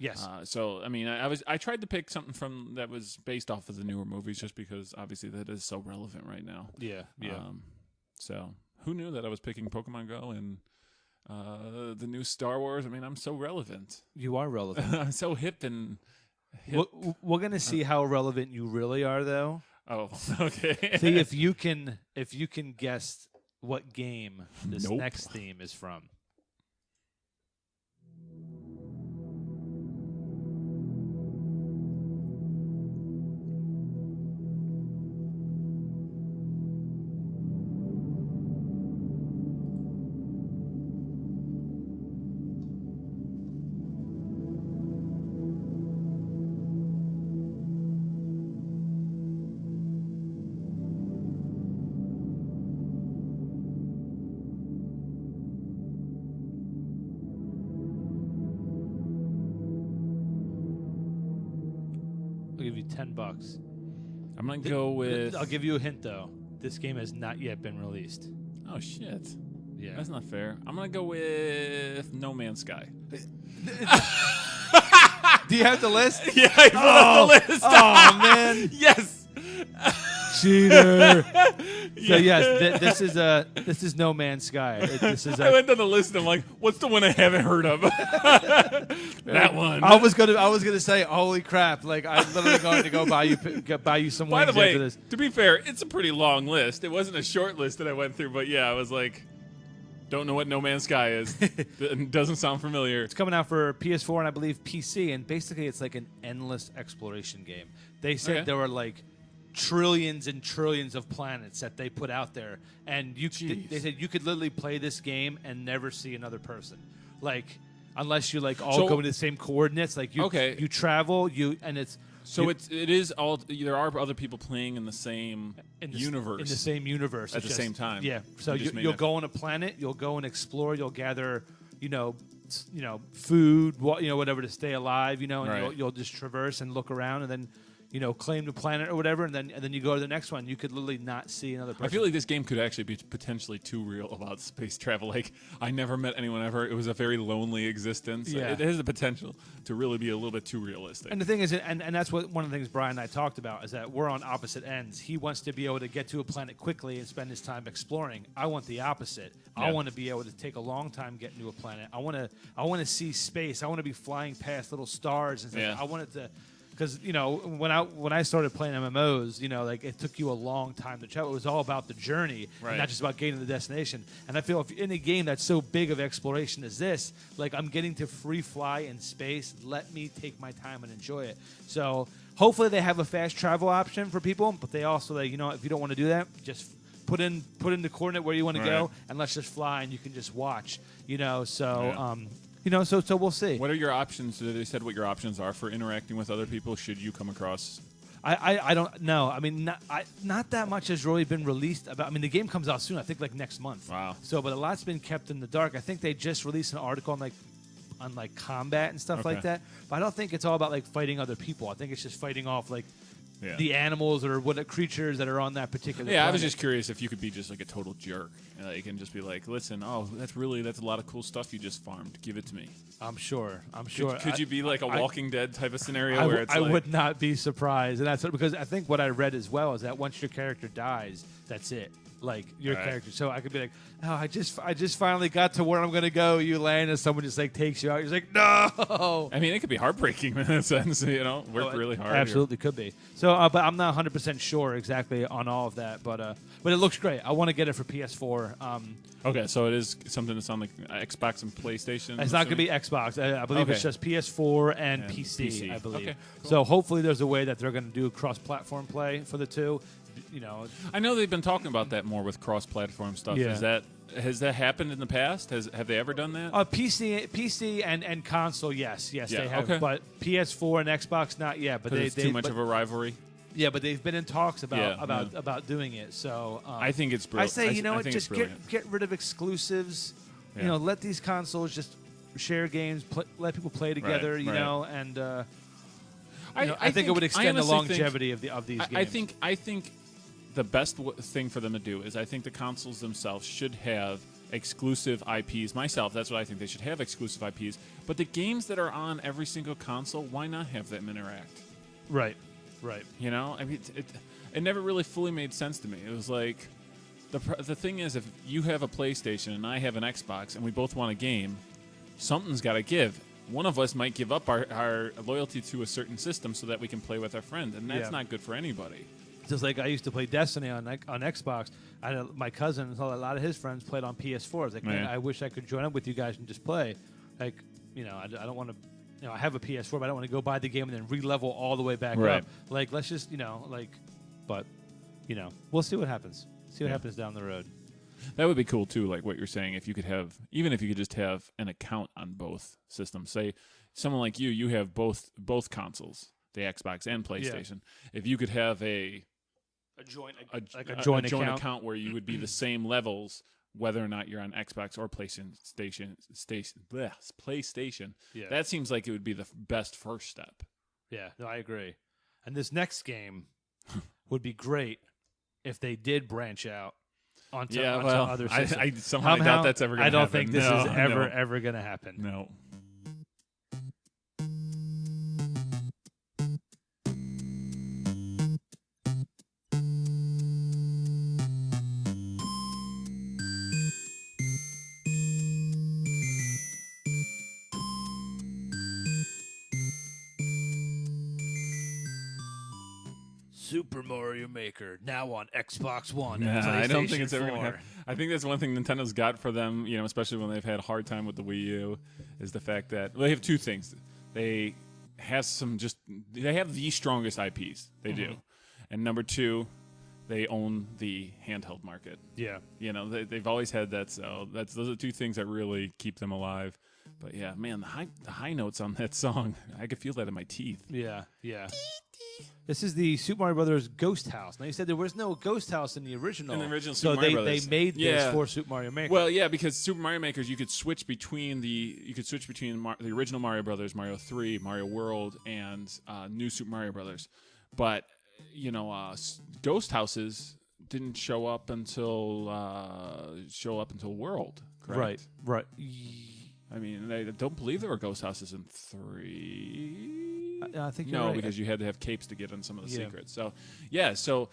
yes. So I mean, I tried to pick something from that was based off of the newer movies, just because obviously that is so relevant right now. Yeah. So who knew that I was picking Pokemon Go and the new Star Wars? I mean, I'm so relevant. You are relevant. I'm so hip and. We're gonna see how relevant you really are, though. Oh, okay. See if you can guess what game this Nope. next theme is from. I'll give you $10. I'm gonna go with. I'll give you a hint though. This game has not yet been released. Oh shit. Yeah. That's not fair. I'm gonna go with No Man's Sky. Do you have the list? Yeah, I put up the list. Oh man, Yes. cheater! So yes, this is No Man's Sky. This is. I went down the list and I'm like, what's the one I haven't heard of? That one. I was gonna say, holy crap! Like I'm literally going to go buy you some By wings the way, after this. to be fair, it's a pretty long list. It wasn't a short list that I went through, but yeah, I was like, don't know what No Man's Sky is. It doesn't sound familiar. It's coming out for PS4 and I believe PC, and basically it's like an endless exploration game. They said Okay. there were like trillions and trillions of planets that they put out there, and Jeez. they said you could literally play this game and never see another person, like unless you like all So- go into the same coordinates. Like you travel and it's So it is all. There are other people playing in the same universe. in the same universe At It's the same time. Yeah. So It just made you'll me- go on a planet, you'll go and explore, you'll gather, food, whatever to stay alive, and Right. you'll just traverse and look around, and then claim the planet or whatever, and then you go to the next one. You could literally not see another person. I feel like this game could actually be potentially too real about space travel. Like, I never met anyone ever. It was a very lonely existence. Yeah. It has the potential to really be a little bit too realistic. And the thing is, and that's what one of the things Brian and I talked about is that we're on opposite ends. He wants to be able to get to a planet quickly and spend his time exploring. I want the opposite. I Yeah. want to be able to take a long time getting to a planet. I want to see space. I want to be flying past little stars and stuff. Yeah. I wanted to. Because when I started playing MMOs, like it took you a long time to travel. It was all about the journey, Right. and not just about getting to the destination. And I feel if in a game that's so big of exploration as this, like I'm getting to free fly in space. Let me take my time and enjoy it. So hopefully they have a fast travel option for people, but they also if you don't want to do that, just put in the coordinate where you want to go, Right. and let's just fly, and you can just watch. Yeah. So we'll see. What are your options? They said what your options are for interacting with other people should you come across. I don't know. I mean, not that much has really been released about. I mean, the game comes out soon. I think like next month. Wow. So, but a lot's been kept in the dark. I think they just released an article on combat and stuff like that. But I don't think it's all about like fighting other people. I think it's just fighting off like the animals or what creatures that are on that particular. Yeah, planet. I was just curious if you could be just like a total jerk, and just be like, listen, that's a lot of cool stuff you just farmed. Give it to me. I'm sure. Could you be like a Walking Dead type of scenario where it's I would not be surprised, and that's because I think what I read as well is that once your character dies, that's it. Like your character. So I could be like, oh, I just finally got to where I'm gonna go. You land, and someone just like takes you out. You're like, no. I mean, it could be heartbreaking in a sense. Work really hard. Absolutely could be. So, but I'm not 100% sure exactly on all of that. But it looks great. I want to get it for PS4. Okay, so it is something that's on like Xbox and PlayStation. It's not going to be Xbox. I believe it's just PS4 and PC. I believe. Okay, cool. So hopefully there's a way that they're going to do cross-platform play for the two. I know they've been talking about that more with cross-platform stuff. Yeah. Has that happened in the past? Have they ever done that? PC and console, yes, they have. Okay. But PS4 and Xbox, not yet. But it's too much of a rivalry. Yeah, but they've been in talks about doing it. So I think it's brilliant. I say just get rid of exclusives. Yeah. Let these consoles just share games, let people play together. And I think it would extend the longevity of these games. I think the best thing for them to do is I think the consoles themselves should have exclusive IPs. Myself, that's what I think. They should have exclusive IPs. But the games that are on every single console, why not have them interact? Right. I mean, it never really fully made sense to me. It was like the thing is, if you have a PlayStation and I have an Xbox and we both want a game, something's got to give. One of us might give up our loyalty to a certain system so that we can play with our friend, and that's not good for anybody. Just like I used to play Destiny on Xbox. My cousin, a lot of his friends played on PS4. I was like, man, I wish I could join up with you guys and just play. Like, I don't want to. I have a PS4, but I don't want to go buy the game and then re-level all the way back up. Like, let's just, but, we'll see what happens. See what happens down the road. That would be cool too, like what you're saying. If you could just have an account on both systems. Say, someone like you have both consoles, the Xbox and PlayStation. Yeah. If you could have a joint account where you would be the same levels, whether or not you're on Xbox or PlayStation. Yeah. That seems like it would be the best first step. Yeah, no, I agree. And this next game would be great if they did branch out onto other systems. I somehow doubt that's ever going to happen. I don't think this is ever going to happen. No. Super Mario Maker, now on Xbox One. I don't think it's ever going to happen. I think that's one thing Nintendo's got for them, especially when they've had a hard time with the Wii U, is the fact that they have two things. They have the strongest IPs. They do. And number two, they own the handheld market. Yeah. They've always had that, so those are two things that really keep them alive. But yeah, man, the high notes on that song, I could feel that in my teeth. Yeah. This is the Super Mario Brothers Ghost House. Now, you said there was no Ghost House in the original. Super Mario Brothers. They made this for Super Mario Maker. Well, yeah, because Super Mario Makers, you could switch between the original Mario Brothers, Mario 3, Mario World, and new Super Mario Brothers. But Ghost Houses didn't show up until World. Correct? Right. I mean, I don't believe there were Ghost Houses in 3. I think you're right. Because you had to have capes to get on some of the secrets. So, yeah. So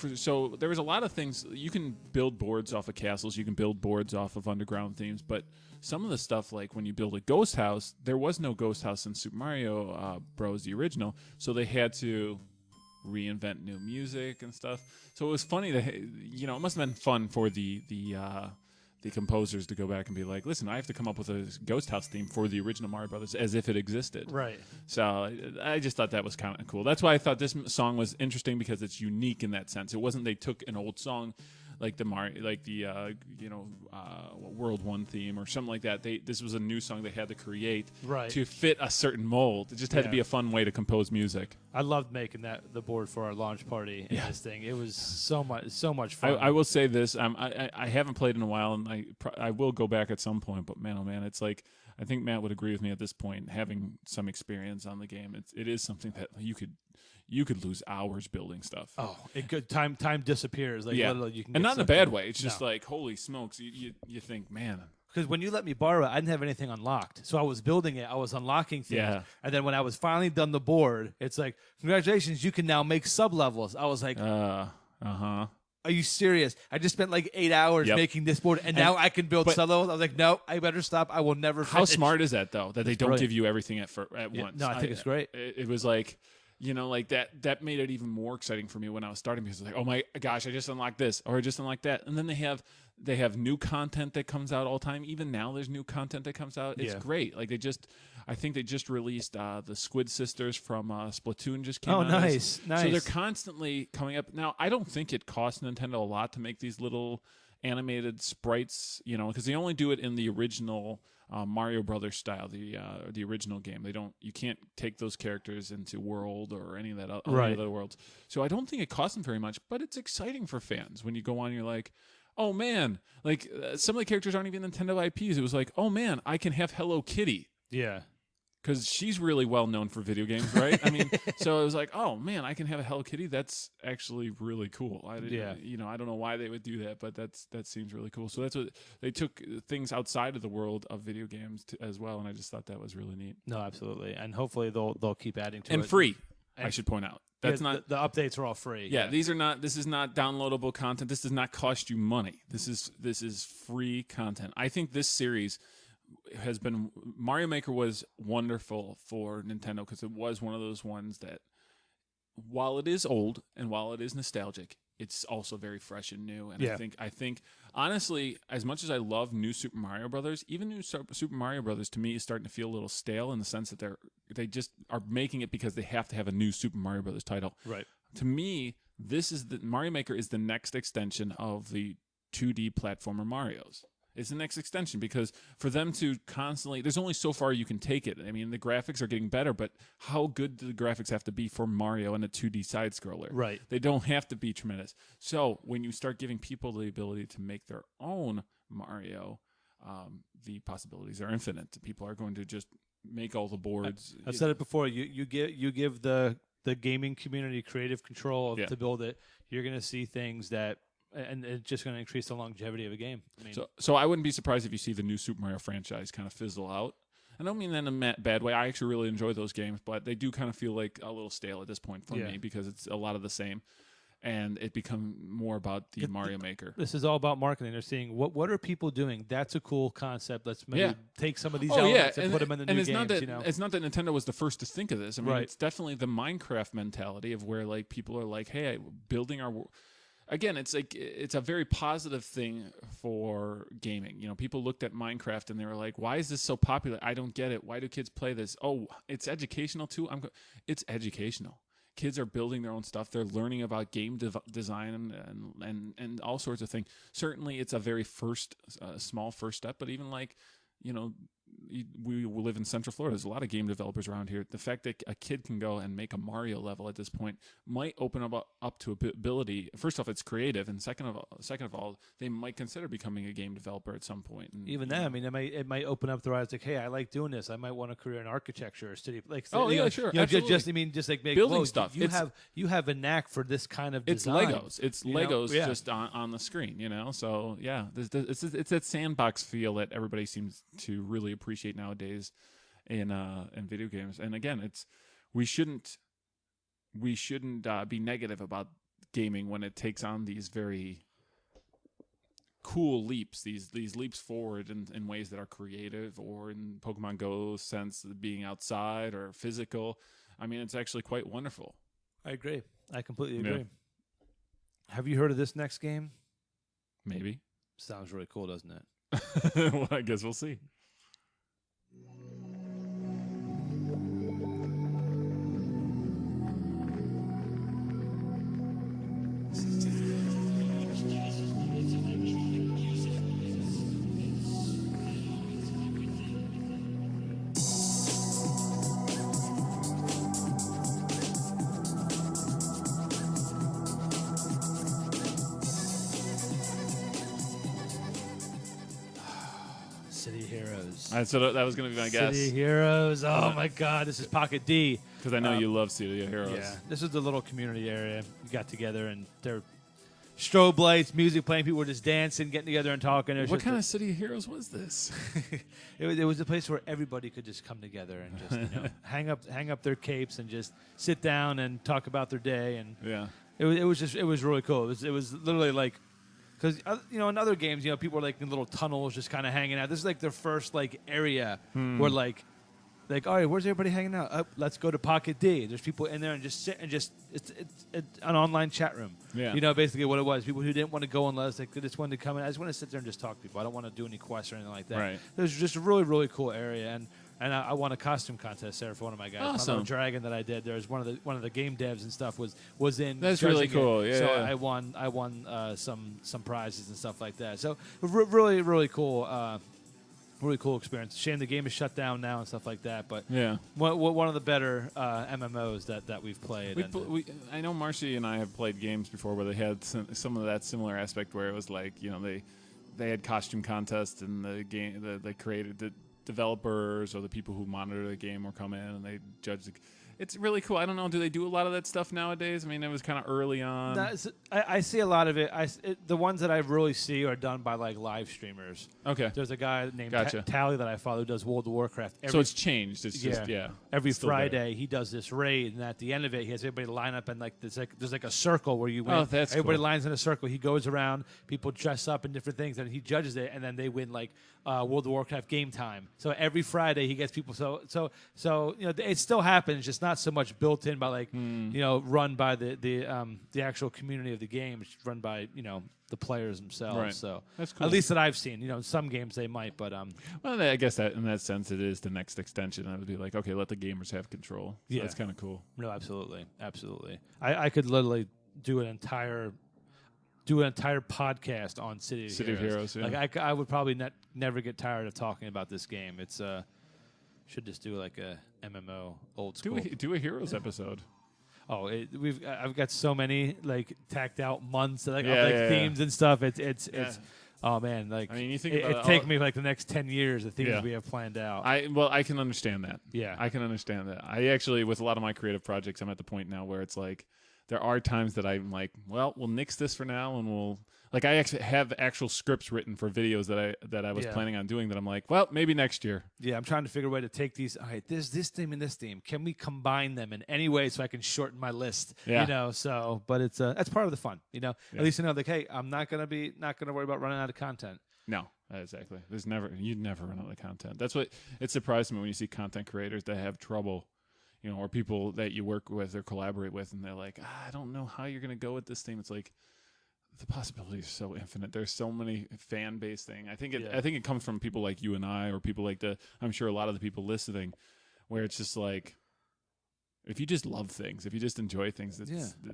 there was a lot of things. You can build boards off of castles. You can build boards off of underground themes. But some of the stuff, like when you build a ghost house, there was no ghost house in Super Mario Bros. The original. So they had to reinvent new music and stuff. So it was funny that it must have been fun for the composers to go back and be like, listen, I have to come up with a ghost house theme for the original Mario Brothers as if it existed. Right. So I just thought that was kind of cool. That's why I thought this song was interesting, because it's unique in that sense. It wasn't they took an old song like the World One theme or something like that. This was a new song they had to create to fit a certain mold. It just had to be a fun way to compose music. I loved making the board for our launch party in this thing. It was so much fun. I will say this: I haven't played in a while, and I will go back at some point. But man, oh man, it's like I think Matt would agree with me at this point. Having some experience on the game, it is something that you could lose hours building stuff. Oh, it could time disappears. Like literally, you can and not in a bad way. It's just like holy smokes, you think, man. Because when you let me borrow it, I didn't have anything unlocked. So I was building it. I was unlocking things. Yeah. And then when I was finally done the board, it's like, congratulations, you can now make sub-levels. I was like, Are you serious? I just spent like 8 hours making this board, and now I can build sub-levels? I was like, no, I better stop. I will never finish. How smart is that, though, that they don't give you everything at once? No, I think it's great. It was like... like that made it even more exciting for me when I was starting because I was like, oh my gosh, I just unlocked this or I just unlocked that. And then they have new content that comes out all the time. Even now there's new content that comes out. It's great. Like I think they just released the Squid Sisters from Splatoon just came out. Oh, nice. So they're constantly coming up. Now, I don't think it costs Nintendo a lot to make these little animated sprites, because they only do it in the original Mario Brothers style, the original game. You can't take those characters into World or any of that other worlds. So I don't think it costs them very much, but it's exciting for fans when you go on. You're like, oh man, like some of the characters aren't even Nintendo IPs. It was like, oh man, I can have Hello Kitty. Yeah. Because she's really well known for video games, right? I mean, so it was like, oh man, I can have a Hello Kitty. That's actually really cool. I don't know why they would do that, but that seems really cool. So that's what they took things outside of the world of video games as well, and I just thought that was really neat. No, absolutely, and hopefully they'll keep adding to it. And free, I should point out. That's not the updates are all free. Yeah, these are not. This is not downloadable content. This does not cost you money. This is free content. I think this series has been Mario Maker was wonderful for Nintendo because it was one of those ones that while it is old and while it is nostalgic, it's also very fresh and new. And I think honestly, as much as I love new Super Mario Brothers, even new Super Mario Brothers to me is starting to feel a little stale in the sense that they just are making it because they have to have a new Super Mario Brothers title. Right. To me, Mario Maker is the next extension of the 2D platformer Marios. It's the next extension because for them to constantly, there's only so far you can take it. I mean, the graphics are getting better, but how good do the graphics have to be for Mario and a 2D side scroller? Right. They don't have to be tremendous. So when you start giving people the ability to make their own Mario, the possibilities are infinite. People are going to just make all the boards. I've said it before. You give the gaming community creative control to build it. You're going to see things that. And it's just going to increase the longevity of a game. I mean, so I wouldn't be surprised if you see the new Super Mario franchise kind of fizzle out. I don't mean that in a bad way. I actually really enjoy those games, but they do kind of feel like a little stale at this point for me because it's a lot of the same, and it become more about the Mario Maker. This is all about marketing. They're seeing what are people doing. That's a cool concept. Let's maybe take some of these elements and put them in the new games. It's not that Nintendo was the first to think of this. I mean, it's definitely the Minecraft mentality of where like people are like, hey, building our. Again, it's a very positive thing for gaming. People looked at Minecraft and they were like, "Why is this so popular? I don't get it. Why do kids play this? Oh, it's educational too." It's educational. Kids are building their own stuff. They're learning about game design and all sorts of things. Certainly, it's a very small first step. But even like, we live in Central Florida. There's a lot of game developers around here. The fact that a kid can go and make a Mario level at this point might open up to ability. First off, it's creative, and second of all, they might consider becoming a game developer at some point. And, even then, I mean, it might open up their eyes. Like, hey, I like doing this. I might want a career in architecture or city. Like, sure, absolutely. Just like building stuff. You have a knack for this kind of design. It's Legos just on the screen. So yeah, it's that sandbox feel that everybody seems to really appreciate nowadays in video games. And again, we shouldn't be negative about gaming when it takes on these very cool leaps, these leaps forward in ways that are creative, or in Pokemon Go's sense of being outside or physical. I mean, it's actually quite wonderful. I agree. I completely agree. Have you heard of this next game? Maybe. Sounds really cool, doesn't it? Well, I guess we'll see. City of Heroes. So that was going to be my guess. City of Heroes. Oh my God, this is Pocket D. Because I know you love City of Heroes. Yeah, this is the little community area. We got together and there were strobe lights, music playing, people were just dancing, getting together and talking. What kind of City of Heroes was this? It was a place where everybody could just come together and just hang up their capes and just sit down and talk about their day. And yeah, it was really cool. It was literally like. Because in other games, people are like in little tunnels, just kind of hanging out. This is like their first like area where like, all right, where's everybody hanging out? Oh, let's go to Pocket D. There's people in there and just sit and just it's an online chat room. Yeah. Basically what it was. People who didn't want to go unless they just wanted to come in. I just want to sit there and just talk to people. I don't want to do any quests or anything like that. Right. It was just a really really cool area and I won a costume contest there for one of my guys. Awesome. My little dragon that I did. There was one of the game devs and stuff was in. That's really cool. It. Yeah. So I won some prizes and stuff like that. So really really cool. Really cool experience. Shame the game is shut down now and stuff like that. But yeah, one of the better MMOs that we've played. I know Marcy and I have played games before where they had some of that similar aspect where it was like they had costume contests and the game they created the developers or the people who monitor the game will come in and they judge it's really cool. I don't know. Do they do a lot of that stuff nowadays? I mean, it was kind of early on. I see a lot of it. The ones that I really see are done by like live streamers. Okay. There's a guy named Gotcha. Tally that I follow who does World of Warcraft. So it's changed. It's just Every still Friday there. he does this raid, and at the end of it, he has everybody line up and there's like a circle where you win. Oh, that's everybody cool. lines in a circle. He goes around, people dress up in different things, and he judges it, and then they win like World of Warcraft game time. So every Friday he gets people. So it still happens, just not so much built in by like run by the actual community of the game. It's run by the players themselves. Right. So that's cool. At least that I've seen. Some games they might, but well, I guess that in that sense it is the next extension. I would be like, okay, let the gamers have control. So yeah, that's kind of cool. No, absolutely. I could literally do an entire podcast on City of Heroes. Yeah. Like I would probably never get tired of talking about this game. It's should just do like a MMO old school. Do a Heroes episode. Oh, I've got so many like tacked out months of themes and stuff. It's oh man, like I mean, you think it take me like the next 10 years the things we have planned out. I can understand that. Yeah, I can understand that. I actually, with a lot of my creative projects, I'm at the point now where it's like there are times that I'm like, well, we'll nix this for now, and we'll. Like I actually have actual scripts written for videos that I was planning on doing that I'm like, well, maybe next year. Yeah, I'm trying to figure a way to take these. All right, there's this theme and this theme. Can we combine them in any way so I can shorten my list? Yeah. So but it's that's part of the fun. At least like, hey, I'm not gonna worry about running out of content. No, exactly. You'd never run out of content. That's what it surprised me when you see content creators that have trouble. Or people that you work with or collaborate with, and they're like, I don't know how you're gonna go with this thing. It's like. The possibilities are so infinite. There's so many fan base thing. I think it comes from people like you and I, or people like I'm sure a lot of the people listening, where it's just like, if you just love things, if you just enjoy things,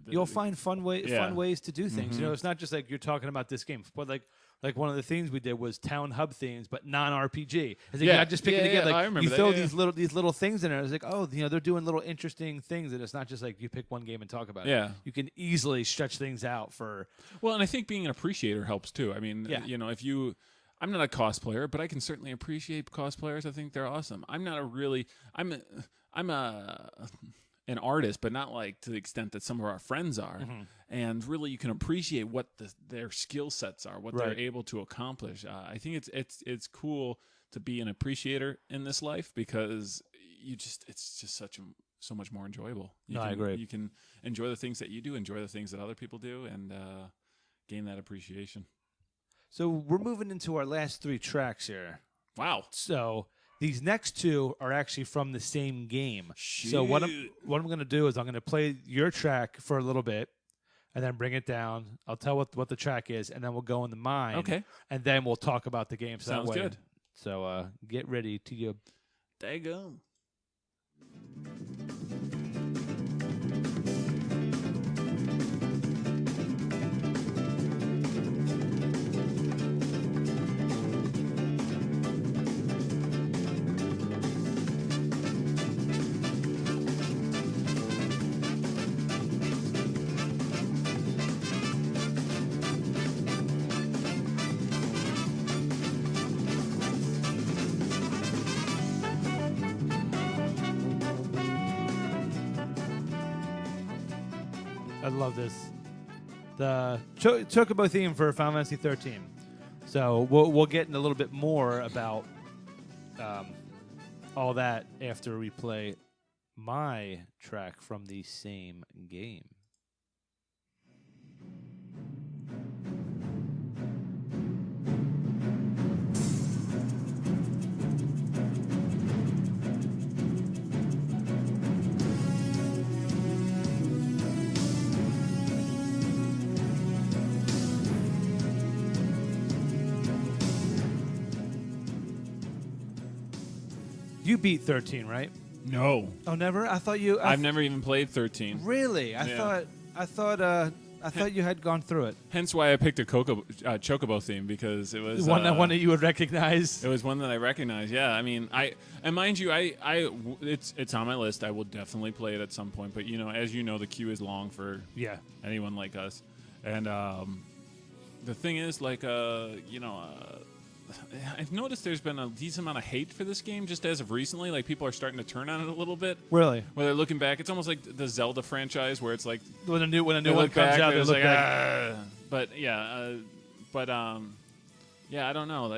you'll find fun ways to do things. Mm-hmm. It's not just like you're talking about this game, but like one of the things we did was town hub themes, but non-RPG. You're not just picking together. Like, I remember you that, throw these little things in there. It's like, oh, they're doing little interesting things, and it's not just like you pick one game and talk about it. You can easily stretch things out for. Well, and I think being an appreciator helps too. I mean, if you. I'm not a cosplayer, but I can certainly appreciate cosplayers. I think they're awesome. I'm an artist, but not like to the extent that some of our friends are. Mm-hmm. And really, you can appreciate what their skill sets are, what they're able to accomplish. I think it's cool to be an appreciator in this life because it's just so much more enjoyable. I agree. You can enjoy the things that you do, enjoy the things that other people do, and gain that appreciation. So we're moving into our last 3 tracks here. Wow. So these next 2 are actually from the same game. Shoot. So what I'm going to do is I'm going to play your track for a little bit and then bring it down. I'll tell what the track is, and then we'll go into mine. Okay. And then we'll talk about the game. Sounds good. So get ready to you. Daggone. I love this. The Chocobo theme for Final Fantasy 13. So we'll get in a little bit more about all that after we play my track from the same game. You beat 13, right? No. Oh, never? I thought you... I've never even played 13. Really? I thought you had gone through it. Hence why I picked a Chocobo theme, because it was one that you would recognize. It was one that I recognized. Yeah, I mean, and mind you, it's on my list. I will definitely play it at some point. But as you know, the queue is long for anyone like us. And the thing is, I've noticed there's been a decent amount of hate for this game just as of recently. Like, people are starting to turn on it a little bit. Really? Where they're looking back. It's almost like the Zelda franchise, where it's like when a new one comes out, they look back. But yeah, I don't know.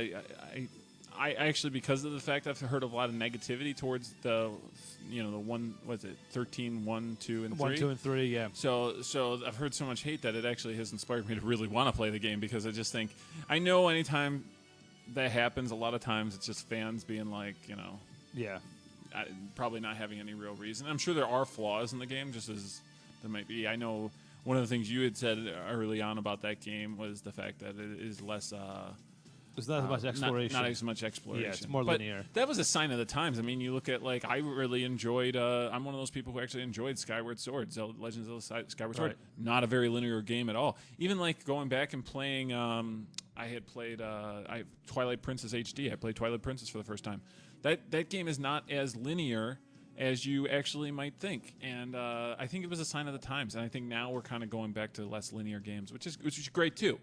I actually, because of the fact I've heard a lot of negativity towards the 13, 1, 2, and 3. 1, 2, and 3, yeah. So I've heard so much hate that it actually has inspired me to really want to play the game, because I just think, I know anytime that happens, a lot of times it's just fans being like, probably not having any real reason. I'm sure there are flaws in the game, just as there might be. I know one of the things you had said early on about that game was the fact that it is less... There's not as much exploration. Not as much exploration. Yeah, it's more linear. That was a sign of the times. I mean, you look at, I really enjoyed... I'm one of those people who actually enjoyed Skyward Sword, Legends of the Skyward Sword. Right. Not a very linear game at all. Even, going back and playing... I had played Twilight Princess HD. I played Twilight Princess for the first time. That game is not as linear as you actually might think, and I think it was a sign of the times. And I think now we're kind of going back to less linear games, which is great too.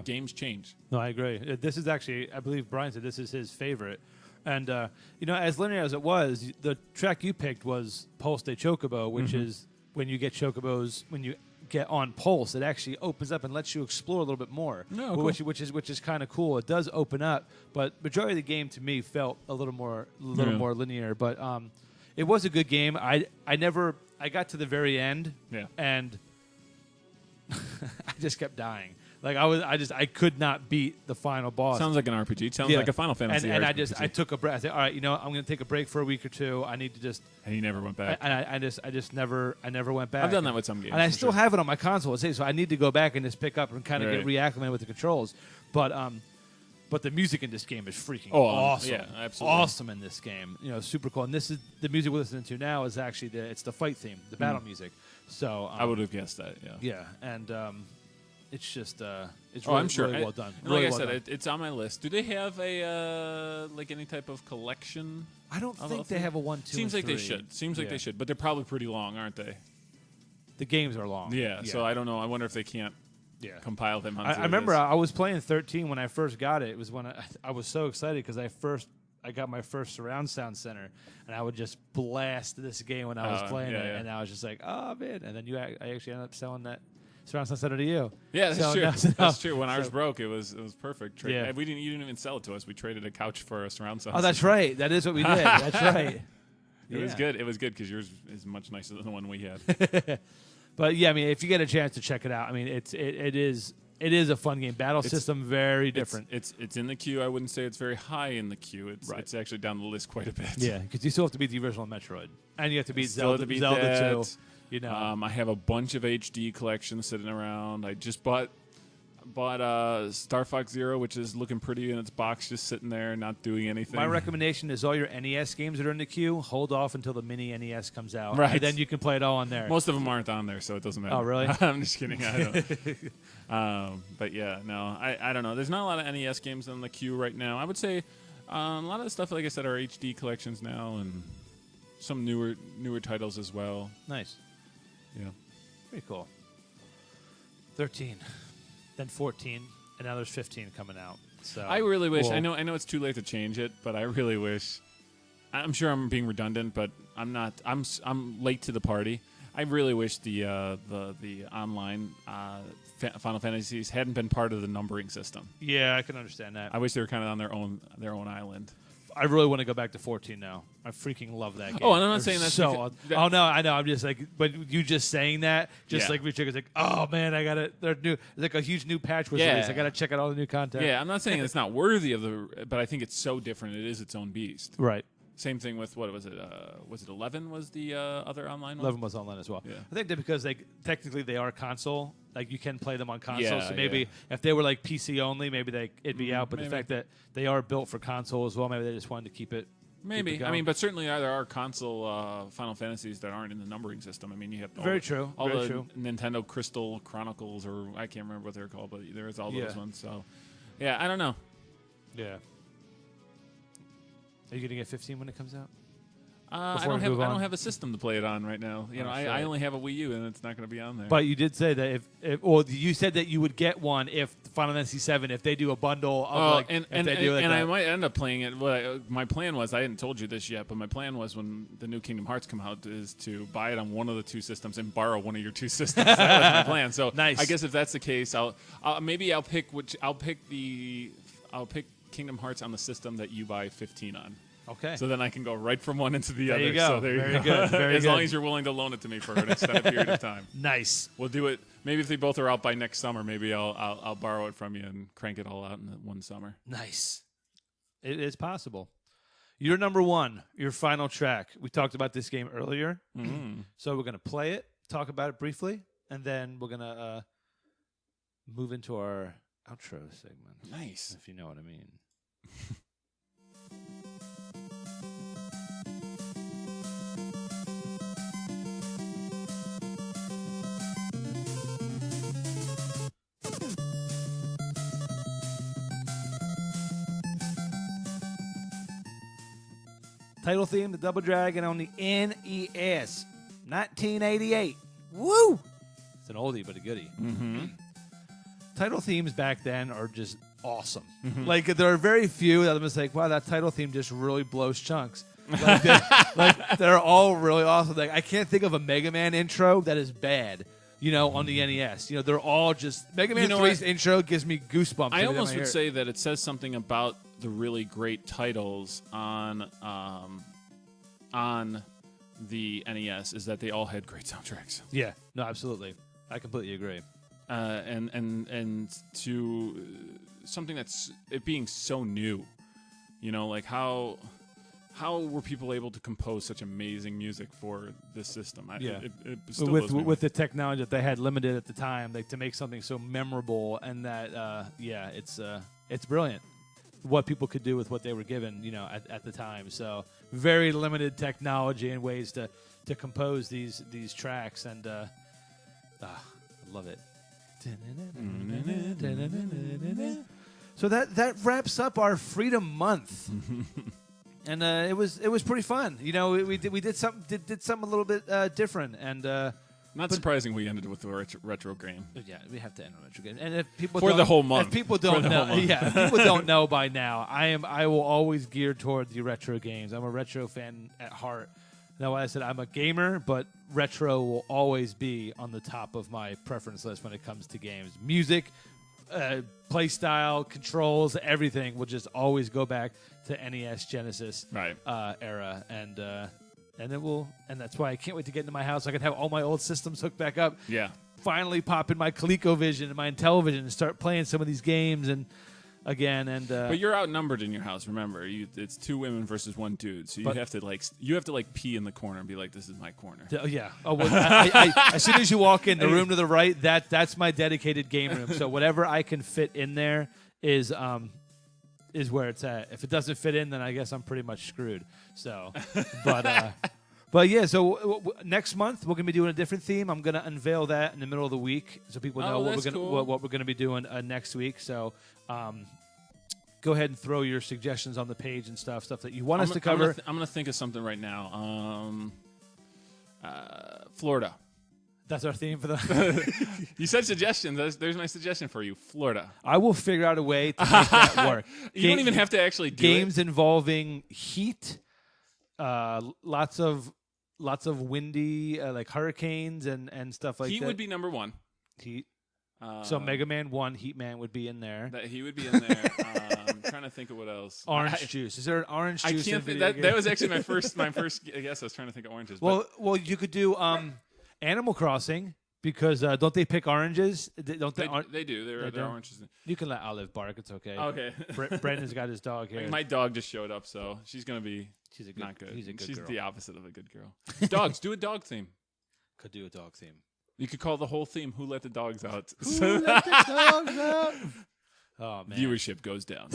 Games change. No, I agree. This is actually, I believe Brian said this is his favorite, and as linear as it was, the track you picked was Pulse de Chocobo, which is when you get chocobos when you get on Pulse, it actually opens up and lets you explore a little bit more, cool. which is kind of cool. It does open up, but majority of the game to me felt a little more linear. But it was a good game. I got to the very end, and I just kept dying. I could not beat the final boss. Sounds like an RPG. Sounds like a Final Fantasy. And RPG. I took a breath. I said, all right, I'm going to take a break for a week or two. I need to just. And you never went back. I never went back. I've done that with some games. And I still have it on my console. So I need to go back and just pick up and kind of get reacclimated with the controls. But the music in this game is freaking awesome. Yeah, absolutely. Awesome in this game. Super cool. And this is the music we're listening to now is actually it's the fight theme, the battle music. So I would have guessed that. Yeah. Yeah, and. It's just, it's really, I'm sure. really well done. And really like I well said, it's on my list. Do they have a any type of collection? I don't think they have a 1, 2, Seems and like 3. they should. Seems like they should, but they're probably pretty long, aren't they? The games are long. Yeah. So I don't know. I wonder if they can't compile them. I remember I was playing 13 when I first got it. It was when I was so excited because I got my first surround sound center, and I would just blast this game when I was playing it, and I was just like, oh man! And then I actually ended up selling that surround sound center to you. Yeah, that's true. No, that's true. When ours broke, it was perfect. Yeah. You didn't even sell it to us. We traded a couch for a surround sound. Oh, that's right. That is what we did. That's right. It was good. It was good because yours is much nicer than the one we had. But yeah, I mean, if you get a chance to check it out, I mean, it is a fun game. Battle system very different. It's in the queue. I wouldn't say it's very high in the queue. It's actually down the list quite a bit. Yeah, because you still have to beat the original Metroid, and you have to beat Zelda that. too. I have a bunch of HD collections sitting around. I just bought Star Fox Zero, which is looking pretty in its box, just sitting there, not doing anything. My recommendation is all your NES games that are in the queue, hold off until the mini NES comes out. Right. And then you can play it all on there. Most of them aren't on there, so it doesn't matter. Oh, really? I'm just kidding. I don't. But yeah, no, I don't know. There's not a lot of NES games in the queue right now. I would say a lot of the stuff, like I said, are HD collections now, and some newer titles as well. Nice. Yeah. Pretty cool. 13, then 14, and now there's 15 coming out. So I really wish. I know it's too late to change it, but I really wish. I'm sure I'm being redundant, but I'm not. I'm late to the party. I really wish the online Final Fantasies hadn't been part of the numbering system. Yeah, I can understand that. I wish they were kind of on their own island. I really want to go back to 14 now. I freaking love that game. Oh, and I'm not saying that's so. Oh no, I know. I'm just like, but you just saying that, just Yeah. like Richard is like, oh man, I got it. They're new. It's like a huge new patch was released. I got to check out all the new content. Yeah, I'm not saying it's not worthy of but I think it's so different. It is its own beast. Right. Same thing with what was it? Was it 11? Was the other online one? 11 was online as well. Yeah. I think that because technically they are console, like you can play them on console. Yeah, so maybe if they were like PC only, maybe it'd be out. But maybe. the fact that they are built for console as well, maybe they just wanted to keep it. Maybe. I mean, but certainly there are console Final Fantasies that aren't in the numbering system. I mean, you have Very true. all Very the true. Nintendo Crystal Chronicles, or I can't remember what they're called, but there's all Yeah. those ones. So, yeah, I don't know. Yeah. Are you gonna get 15 when it comes out? I Before don't we have move on. a system to play it on right now. You know, I only have a Wii U, and it's not going to be on there. But you did say that well, you said that you would get one if Final Fantasy VII, if they do a bundle of and I might end up playing it. My plan was, I hadn't told you this yet, but my plan was when the new Kingdom Hearts come out is to buy it on one of the two systems and borrow one of your two systems. That was my plan. So nice. I guess if that's the case, I'll pick Kingdom Hearts on the system that you buy 15 on. Okay. So then I can go right from one into the There other. you go. So there Very you go. good. Very as good. long as you're willing to loan it to me for an extended period of time. Nice. We'll do it. Maybe if they both are out by next summer, maybe I'll borrow it from you and crank it all out in one summer. Nice. It is possible. Your number one, your final track. We talked about this game earlier. So we're going to play it, talk about it briefly, and then we're going to move into our outro segment. Nice. If you know what I mean. Title theme, the Double Dragon on the NES, 1988. Woo! It's an oldie but a goodie. Title themes back then are just awesome. Like there are very few that I'm just like, wow, that title theme just really blows chunks. They're all really awesome. Like I can't think of a Mega Man intro that is bad. You know, on the NES. You know, they're all just Mega Man 3's intro gives me goosebumps. I almost would say that it says something about the really great titles on the NES is that they all had great soundtracks. Yeah, no, absolutely. I completely agree. And to something that's it being so new, you know, like how were people able to compose such amazing music for this system? It still blows me away. With the technology that they had limited at the time, like to make something so memorable and that it's brilliant what people could do with what they were given, you know, at the time. So very limited technology and ways to compose these tracks, and I love it. So that wraps up our Freedom Month. And it was pretty fun. You know, we did something a little bit different, and not surprising we ended with the retro game. Yeah, we have to end on retro game. And if people for the whole month, if people don't know, if people don't know by now, I will always gear toward the retro games. I'm a retro fan at heart. Now, I said I'm a gamer, but retro will always be on the top of my preference list when it comes to games. Music, play style, controls, everything will just always go back to NES Genesis era, and that's why I can't wait to get into my house. I can have all my old systems hooked back up. Yeah, finally pop in my ColecoVision and my Intellivision and start playing some of these games again. But you're outnumbered in your house. Remember, it's two women versus one dude, so you have to pee in the corner and be like, "This is my corner." Yeah. Oh, well, I, as soon as you walk in the room to the right, that's my dedicated game room. So whatever I can fit in there is where it's at. If it doesn't fit in, then I guess I'm pretty much screwed. So, but yeah. So next month we're gonna be doing a different theme. I'm gonna unveil that in the middle of the week, so people know what we're gonna be doing next week. So, go ahead and throw your suggestions on the page and stuff that you want us to cover. I'm gonna think of something right now. Florida. That's our theme for the. You said suggestions. There's my suggestion for you, Florida. I will figure out a way to make that work. You don't even have to actually do games involving heat, lots of lots of windy, like hurricanes and stuff like that. Heat would be number one. Heat. So Mega Man 1, Heat Man would be in there. That he would be in there. I'm trying to think of what else. Orange juice. Is there an orange juice? I can't think. That was actually my first guess. I was trying to think of oranges. Well, you could do Animal Crossing because don't they pick oranges? Don't they? They do. They're oranges. You can let Olive bark. It's okay. Okay. Brandon's got his dog here. My dog just showed up, so she's gonna be. She's not good. She's girl. the opposite of a good girl. Dogs. Do a dog theme. Could do a dog theme. You could call the whole theme "Who Let the Dogs Out." Who let the dogs out? Oh man, viewership goes down.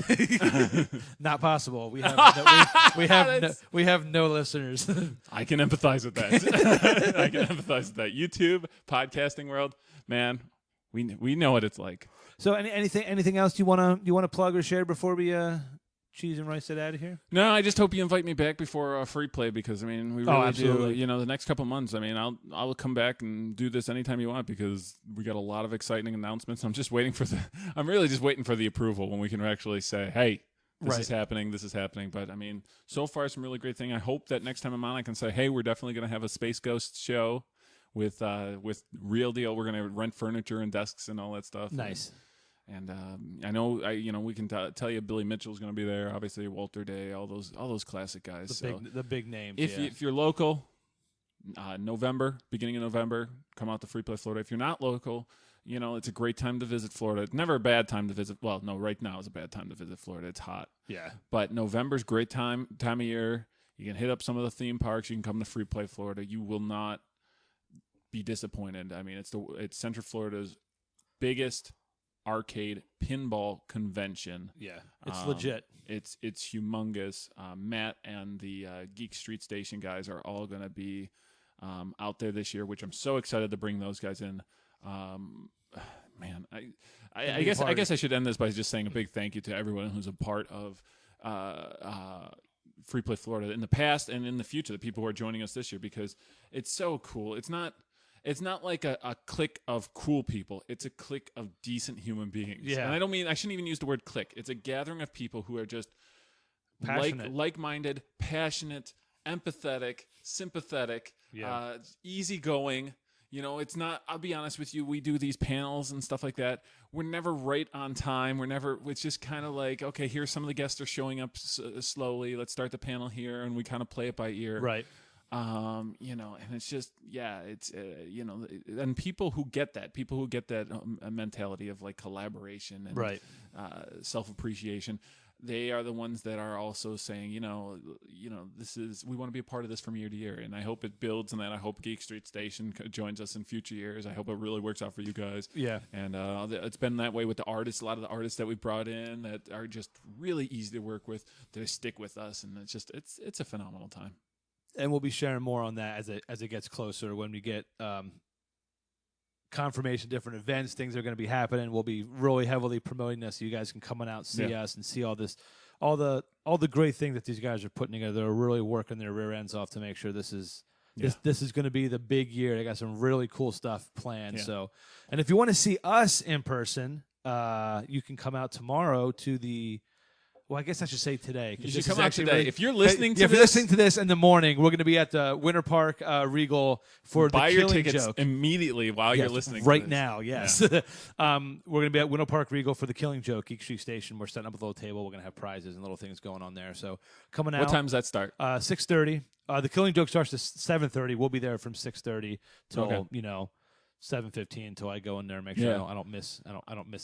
Not possible. We have no listeners. I can empathize with that. I can empathize with that. YouTube, podcasting world, man, we know what it's like. So, anything else you wanna plug or share before we cheese and rice it out of here? No, I just hope you invite me back before free play because I mean we really do. You know, the next couple months. I mean, I'll come back and do this anytime you want because we got a lot of exciting announcements. I'm just waiting for I'm really just waiting for the approval when we can actually say, hey, this is happening. This is happening. But I mean, so far some really great thing. I hope that next time I'm on, I can say, hey, we're definitely going to have a Space Ghost show with real deal. We're going to rent furniture and desks and all that stuff. Nice. And I know, we can tell you Billy Mitchell's going to be there. Obviously, Walter Day, all those classic guys. The big names. If you're local, beginning of November, come out to Free Play Florida. If you're not local, it's a great time to visit Florida. It's never a bad time to visit. Well, no, right now is a bad time to visit Florida. It's hot. Yeah. But November's great time of year. You can hit up some of the theme parks. You can come to Free Play Florida. You will not be disappointed. I mean, it's Central Florida's biggest arcade pinball convention. Yeah, it's legit. It's humongous. Matt and the Geek Street Station guys are all going to be out there this year, which I'm so excited to bring those guys in. Man, I guess I should end this by just saying a big thank you to everyone who's a part of Free Play Florida in the past and in the future, the people who are joining us this year, because it's so cool. It's not like a clique of cool people. It's a clique of decent human beings. Yeah. And I shouldn't even use the word clique. It's a gathering of people who are just like-minded, passionate, empathetic, sympathetic, easygoing. It's not, I'll be honest with you, we do these panels and stuff like that. We're never right on time. It's just kind of like, okay, here's some of the guests are showing up slowly. Let's start the panel here. And we kind of play it by ear. Right. And it's just, it's, and people who get that mentality of like collaboration and self-appreciation, they are the ones that are also saying, we want to be a part of this from year to year. And I hope it builds and that I hope Geek Street Station joins us in future years. I hope it really works out for you guys. Yeah. And it's been that way with the artists. A lot of the artists that we've brought in that are just really easy to work with, they stick with us. And it's a phenomenal time. And we'll be sharing more on that as it gets closer. When we get confirmation, different events, things are going to be happening. We'll be really heavily promoting this, so you guys can come on out, see us, and see all the great things that these guys are putting together. They're really working their rear ends off to make sure this is going to be the big year. They got some really cool stuff planned. Yeah. So, and if you want to see us in person, you can come out tomorrow to the. Well, I guess I should say today. You should come out today. If you're listening if you're listening to this in the morning, we're going to be at the Winter Park Regal for the Killing Joke. Buy your tickets immediately while you're listening right to this. now, yes. Yeah. We're going to be at Winter Park Regal for the Killing Joke, Geek Street Station. We're setting up a little table. We're going to have prizes and little things going on there. So coming out. What time does that start? 6:30. The Killing Joke starts at 7:30. We'll be there from 6:30 till 7:15 until I go in there and make sure I don't miss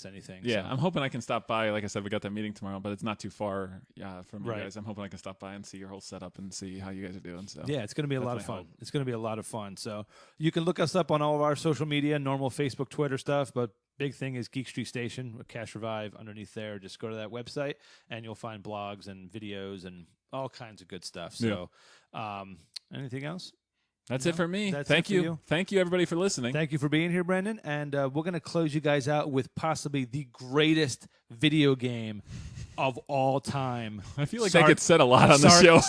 anything. Yeah, so. I'm hoping I can stop by. Like I said, we got that meeting tomorrow, but it's not too far from you guys. I'm hoping I can stop by and see your whole setup and see how you guys are doing. So yeah, it's going to be a lot of fun. It's going to be a lot of fun. So you can look us up on all of our social media, normal Facebook, Twitter stuff, but big thing is Geek Street Station with Cash Revive underneath there. Just go to that website and you'll find blogs and videos and all kinds of good stuff. So anything else? That's it for me. Thank you. Thank you, everybody, for listening. Thank you for being here, Brandon. And we're going to close you guys out with possibly the greatest video game of all time. I feel like that gets said a lot on the show.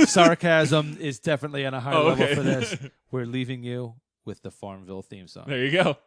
Sarcasm is definitely on a high level for this. We're leaving you with the Farmville theme song. There you go.